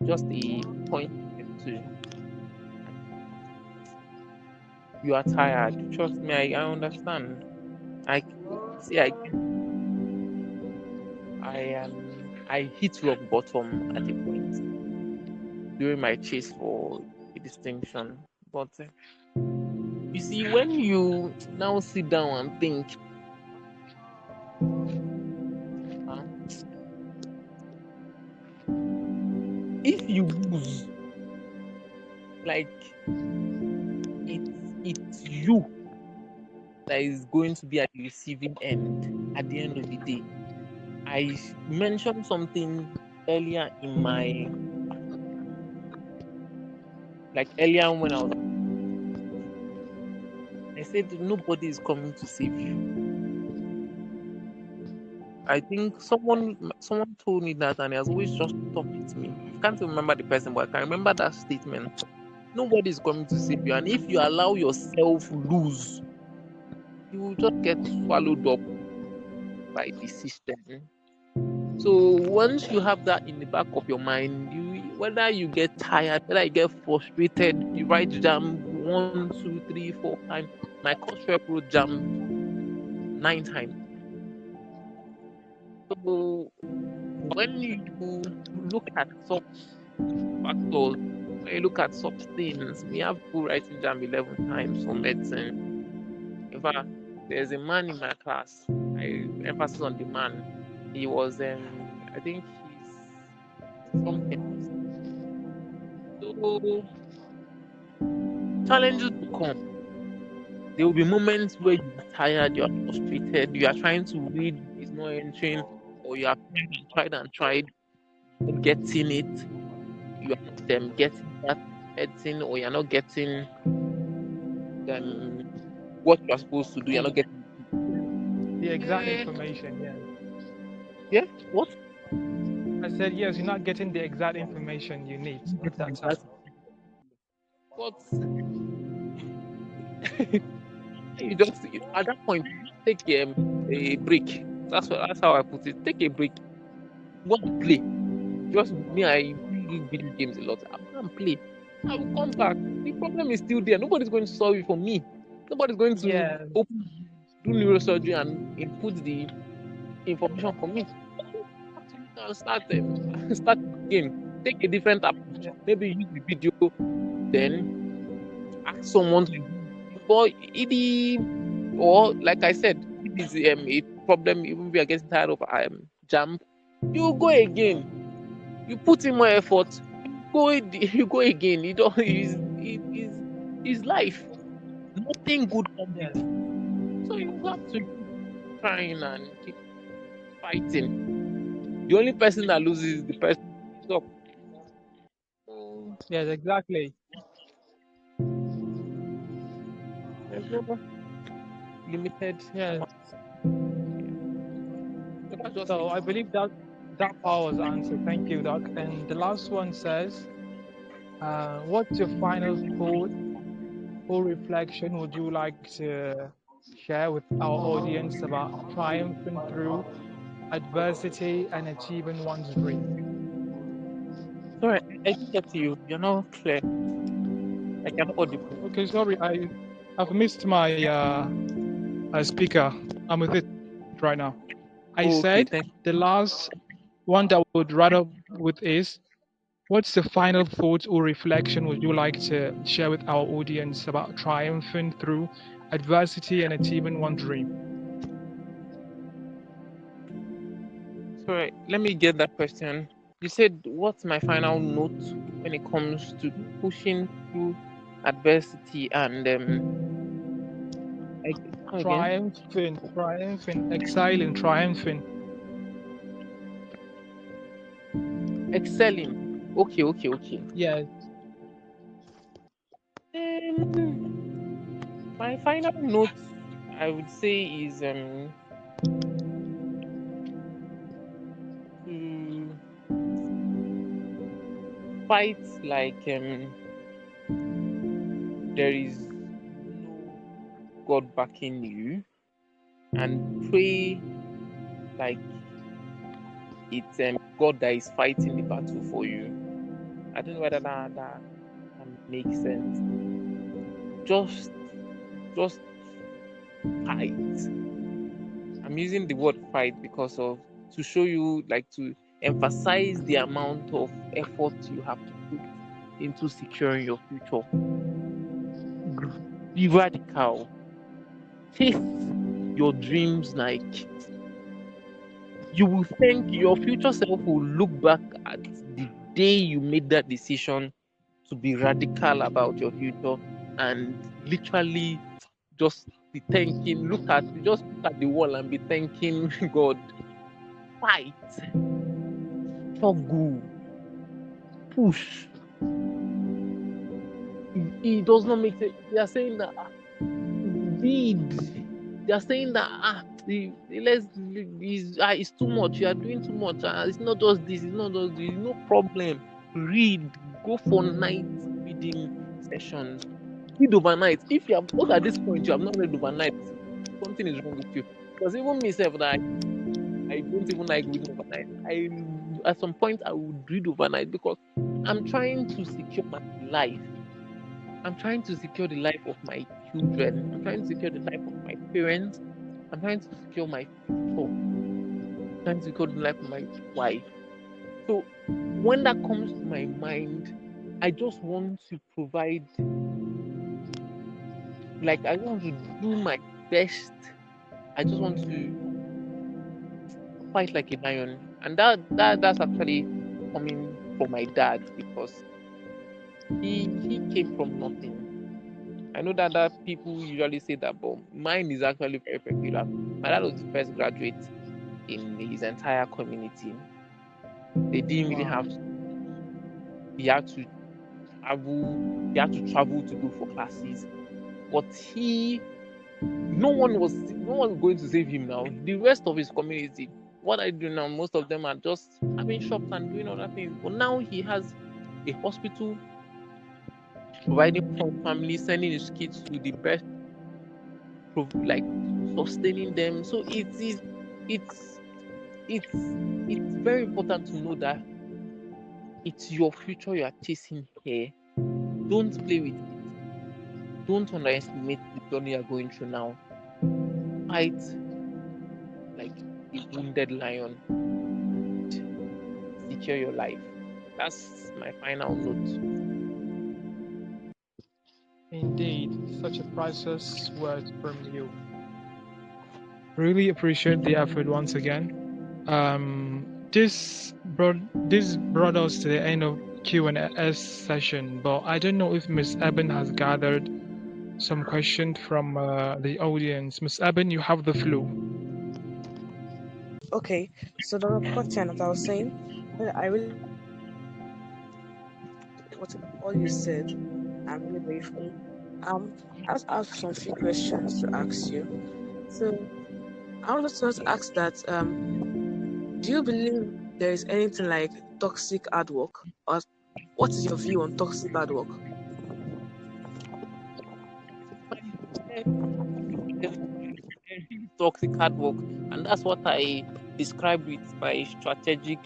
S3: just a point to you are tired. Trust me, I understand. I see. I hit rock bottom at a point during my chase for a distinction. But you see, when you now sit down and think, "Ah, If you lose, like it's you that is going to be at the receiving end at the end of the day. Mentioned something earlier in my earlier when I was I said nobody is coming to save you. I think someone told me that and it has always just stuck with me. I can't remember the person, but I can remember that statement. Nobody is coming to save you, and if you allow yourself lose, you will just get swallowed up by the system. So once you have that in the back of your mind, you whether you get tired, whether you get frustrated, you write jam 1, 2, 3, 4 times. My course rep wrote jam 9 times. So when you look at such factors, when you look at such things, we have people writing jam 11 times for medicine. In fact, there's a man in my class. I emphasis on the man. He was I think he's something else. So challenges will come. There will be moments where you are tired, you are frustrated, you are trying to read, it's not entering, or you have tried, not getting it, you are not getting that medicine, or you're not getting um what you are supposed to do, you're not getting
S2: The exact
S3: yeah,
S2: information, yeah.
S3: yeah, what?
S2: I said, yes, you're not getting the exact information you need
S3: Not
S2: at
S3: getting
S2: that
S3: the
S2: time.
S3: exact but at that point you just take a break. That's how I put it. Take a break. Want to play. Just me, I play video games a lot. I'll go and play. I will come back. The problem is still there. Nobody's going to solve it for me. Nobody's going to
S2: Yeah,
S3: do neurosurgery and input the information for me. Actually, can start start again. Take a different approach.
S2: yeah,
S3: Maybe use the video, then ask someone to. But or like I said, if it's a problem, even if you are getting tired of jam, you go again. You put in more effort. You go again. You don't. Is life. Nothing good comes
S2: yeah,
S3: easy. So you have to keep trying and keep fighting. The only person that loses is the person who gives up. So
S2: yes, exactly.
S3: there's no limited
S2: Yeah.
S3: amount. Yeah. So that's just
S2: So
S3: it.
S2: I believe that that part was answered. Thank you, Doc. And the last one says, what's your final thought or reflection would you like to share with our audience about triumphing through adversity and achieving one's dream?
S3: Sorry, I didn't get to you. You're not clear. Like you're not audible.
S2: Okay, sorry, I've missed my speaker. I'm with it right now. I
S3: Okay,
S2: said
S3: thank
S2: the last one that would rather with is, what's the final thought or reflection would you like to share with our audience about triumphing through adversity and achieving one dream?
S3: Sorry, let me get that question. You said, what's my final note when it comes to pushing through adversity and come again?
S2: Triumphing, exciting, triumphing.
S3: Excelling. Okay, okay, okay.
S2: Yes,
S3: Um, my final note, I would say, is to fight like there is no God backing you, and pray like it's God that is fighting the battle for you. I don't know whether that makes sense. Just just fight. I'm using the word fight because of to show you like to emphasize the amount of effort you have to put into securing your future. Be radical. Chase your dreams like you will think your future self will look back at the day you made that decision to be radical about your future and literally just be thanking, just look at the wall and be thanking God. Fight, struggle, push. It does not make sense. They are saying that read. They are saying that it's too much. You are doing too much. It's not just this. It's not just this. No problem. Read. Go for night reading sessions. Read overnight. If you have, what at this point you have not read overnight, something is wrong with you. Because even myself, that I don't even like reading overnight. At some point I would read overnight because I'm trying to secure my life. I'm trying to secure the life of my children. I'm trying to secure the life of my parents. I'm trying to secure my future. I'm trying to secure the life of my wife. So when that comes to my mind, I just want to provide, like, I want to do my best. I just want to fight like a lion. And that's actually coming from my dad because he came from nothing. I know that people usually say that, but mine is actually very peculiar. My dad was the first graduate in his entire community. They didn't really
S2: Wow.
S3: have. He had to travel. He had to travel to go for classes, but no one was going to save him now. The rest of his community, what I do now, most of them are just having shops and doing other things. But now he has a hospital, providing for families, sending his kids to the best, like sustaining them. So it's it's it's very important to know that it's your future you are chasing here. Don't play with it. Don't underestimate the journey you're going through now. Fight like a wounded lion and secure your life. That's my final note.
S2: Indeed, such a priceless word from you. Really appreciate the effort once again. This brought us to the end of Q&A session, but I don't know if Miss Eben has gathered some questions from the audience. Miss Eben, you have the floor.
S1: Okay, so the question, as I was saying, I really what all you said. I'm really grateful. Um, I just have some few questions to ask you. So I was just want to ask that do you believe there is anything like toxic hard work, or what is your view on toxic hard work?
S3: Toxic hard work, and that's what I described with my strategic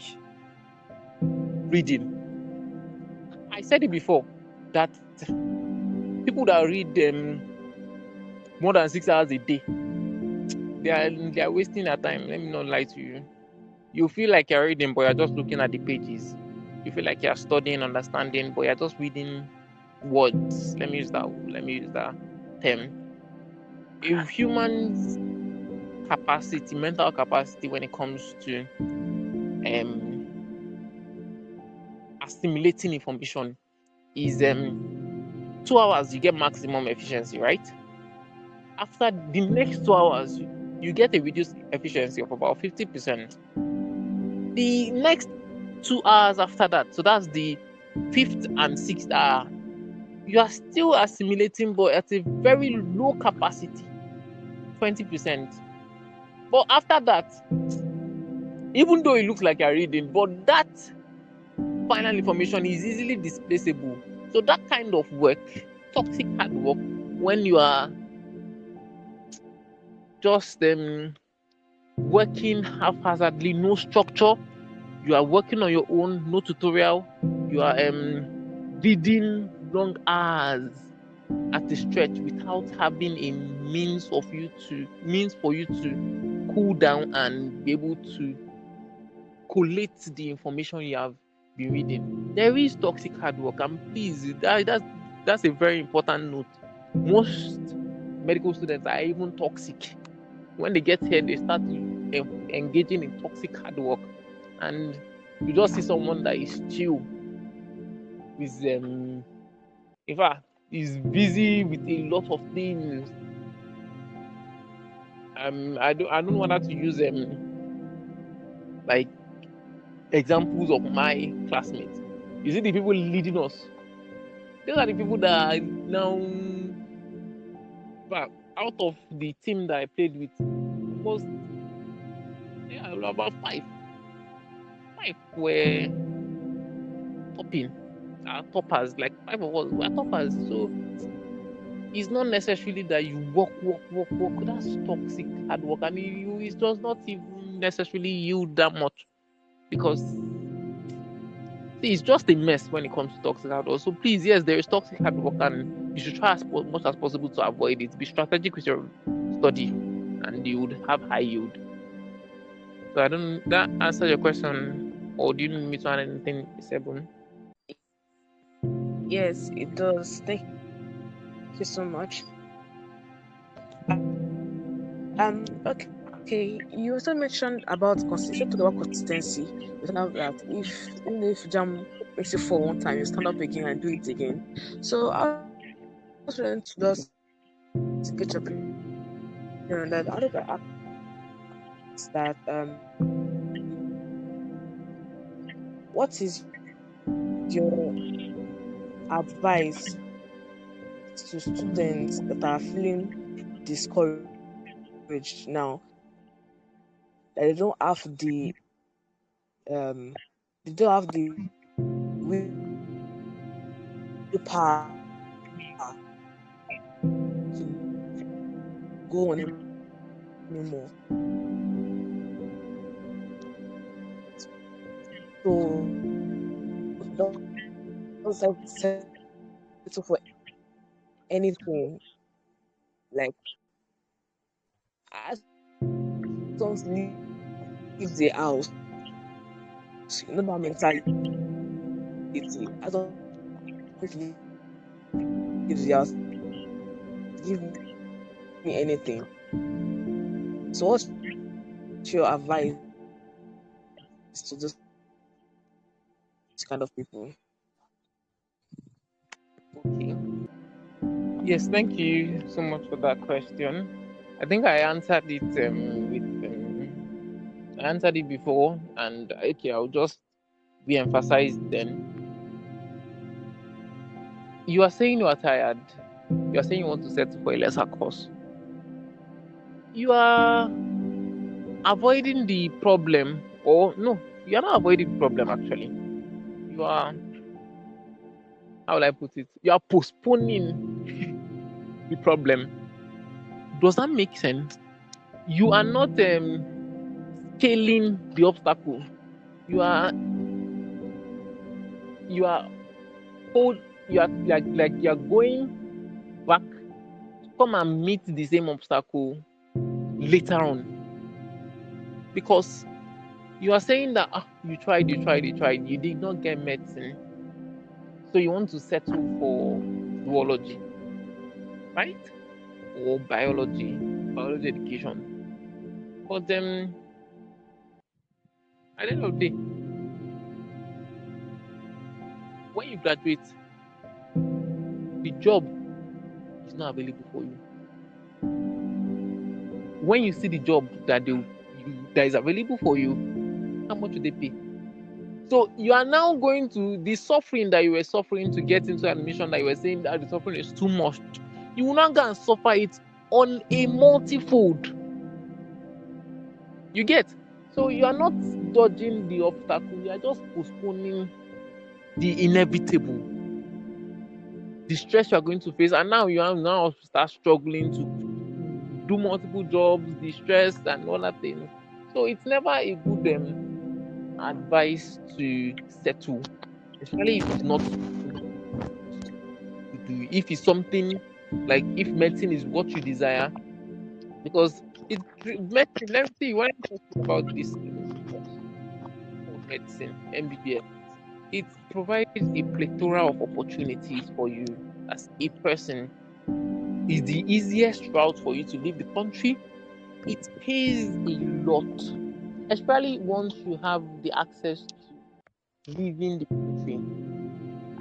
S3: reading. I said it before that people that read more than 6 hours a day, they are wasting their time. Let me not lie to you. You feel like you're reading, but you're just looking at the pages. You feel like you're studying, understanding, but you're just reading words. Let me use that term. If humans' capacity, mental capacity, when it comes to um assimilating information, is 2 hours, you get maximum efficiency, right? After the next 2 hours, you get a reduced efficiency of about 50%. The next 2 hours after that, so that's the fifth and sixth hour, you are still assimilating, but at a very low capacity, 20%. But after that, even though it looks like you're reading, but that final information is easily displaceable. So that kind of work, toxic hard work, when you are just working haphazardly, no structure, you are working on your own, no tutorial, you are reading long hours at a stretch without having a means for you to cool down and be able to collate the information you have been reading. There is toxic hard work, and please, that's a very important note. Most medical students are even toxic. When they get here, they start engaging in toxic hard work, and you just see someone that is chill. He's in fact, he's busy with a lot of things. I don't want her to use like examples of my classmates. You see the people leading us. Those are the people that are now, but out of the team that I played with, almost yeah, about five were topping, toppers. Like five of us were toppers. So it's not necessarily that you work. That's toxic hard work, and it does not even necessarily yield that much because see, it's just a mess when it comes to toxic hard work. So please, yes, there is toxic hard work, and you should try as much as possible to avoid it. Be strategic with your study, and you would have high yield. So I don't that answer your question, or do you need me to add anything, Sebun?
S1: Yes, it does. Thank you so much. Okay. You also mentioned about you said talk about consistency. You said now that even if jam makes you fall one time, you stand up again and do it again. So I was trying to just get your opinion on that. I wanted to ask that what is your advice to students that are feeling discouraged now, that they don't have the willpower to go on anymore. So don't settle for anything. Like I just want to leave the house. You know that mentality. I just want to leave the house. Give me anything. So what's your advice to this kind of people?
S3: Okay. Yes, thank you so much for that question. I think I answered it I answered it before, and okay, I'll just re-emphasize then. You are saying you are tired. You are saying you want to settle for a lesser course. You are avoiding the problem, or no, you are not avoiding the problem actually. You are, how will I put it? You are postponing the problem. Does that make sense? You are not scaling the obstacle. You are you are hold you are like you are going back to come and meet the same obstacle later on because you are saying that you did not get medicine, so you want to settle for zoology, right? Or biology education. But at the end of the day, when you graduate, the job is not available for you. When you see the job that is available for you, how much do they pay? So you are now going to the suffering that you were suffering to get into admission, that you were saying that the suffering is too much. You will not go and suffer it on a multifold. You get? So you are not dodging the obstacle, you are just postponing the inevitable, the stress you are going to face, and now you are now start struggling to do multiple jobs, the stress and all that things. So it's never a good advice to settle, especially if it's not to do. If it's something like if medicine is what you desire, because it medicine. Let me see when I'm talking about this course called medicine, MBBS. It provides a plethora of opportunities for you as a person. It's the easiest route for you to leave the country. It pays a lot, especially once you have the access to leaving the country.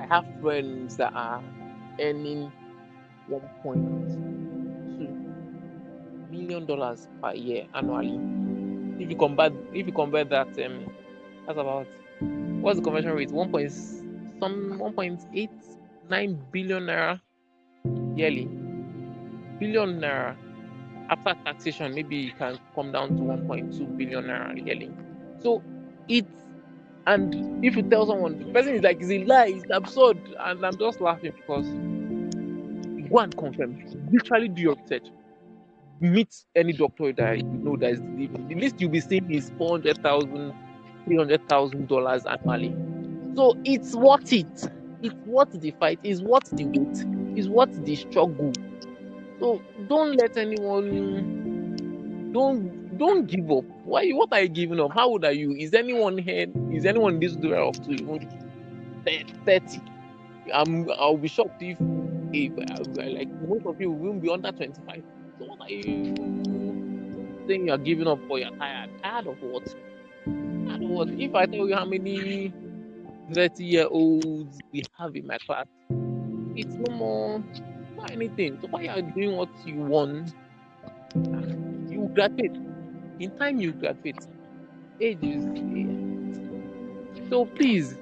S3: I have friends that are earning $1.2 million per year annually. If you compare that, that's about, what's the conversion rate? 1.89 billion naira yearly. Billion naira after taxation, maybe it can come down to 1.2 billion naira yearly. So it's, and if you tell someone, the person is like, it's a lie, it's absurd, and I'm just laughing because go and confirm. Literally do your research. Meet any doctor that you know that is delivering. The least you'll be seeing is 400,000, $300,000 annually. So it's worth it. It's worth the fight. It's worth the wait. It's worth the struggle. So don't let anyone, don't give up. Why? What are you giving up? How old are you? Is anyone here? Is anyone in this door up to even 30? I'll be shocked if like most of you will be under 25. So what are you saying you're giving up for? You're tired. Tired of what? Tired of what? If I tell you how many 30-year-olds we have in my class, it's no more, not anything. So why are you doing what you want? You will graduate. In time you graduate. Age is, so please,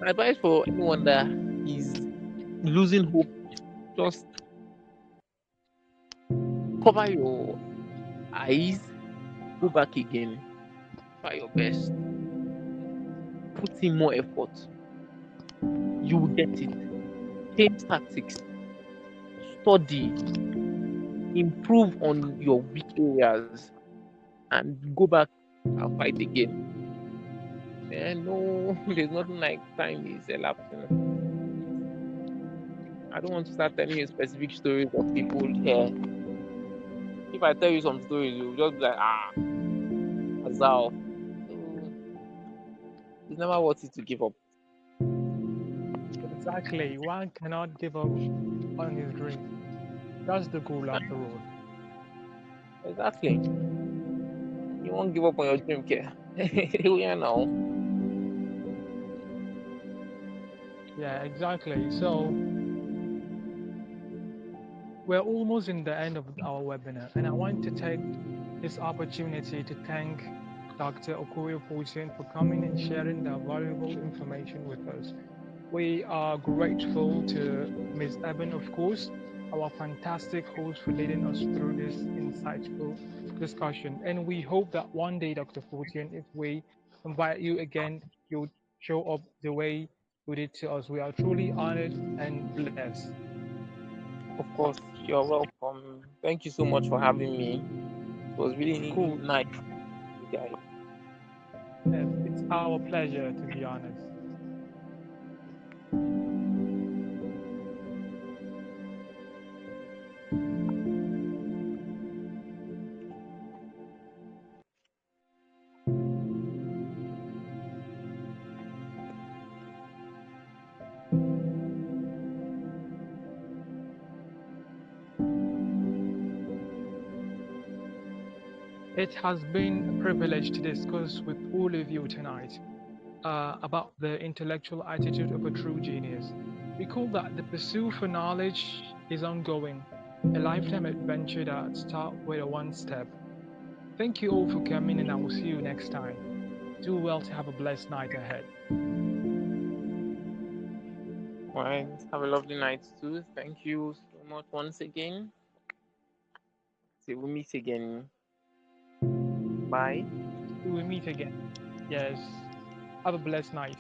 S3: my advice for anyone that is losing hope, just cover your eyes, go back again, try your best, put in more effort. You will get it. Change tactics, study, improve on your weak areas, and go back and fight again. And no, there's nothing like time is elapsing. I don't want to start telling you specific stories of people here. If I tell you some stories, you'll just be like, ah, Azal. So it's never worth it to give up.
S2: Exactly. One cannot give up on his dream. That's the goal after all.
S3: Exactly. You won't give up on your dream, care. Yeah, now.
S2: Yeah, exactly. So we're almost in the end of our webinar, and I want to take this opportunity to thank Dr. Okoye Fortune for coming and sharing the valuable information with us. We are grateful to Ms. Eben, of course, our fantastic host, for leading us through this insightful discussion. And we hope that one day, Dr. Fortune, if we invite you again, you'll show up the way you did to us. We are truly honored and blessed.
S3: Of course, you're welcome. Thank you so much for having me. It was
S2: Of
S3: really
S2: course,
S3: nice, you guys.
S2: it's our pleasure, to be honest. It has been a privilege to discuss with all of you tonight about the intellectual attitude of a true genius. Recall that the pursuit for knowledge is ongoing, a lifetime adventure that starts with a one step. Thank you all for coming, and I will see you next time. Do well to have a blessed night ahead.
S3: All right. Have a lovely night too. Thank you so much once again. Till we meet again. Bye.
S2: We will meet again. Yes. Have a blessed night.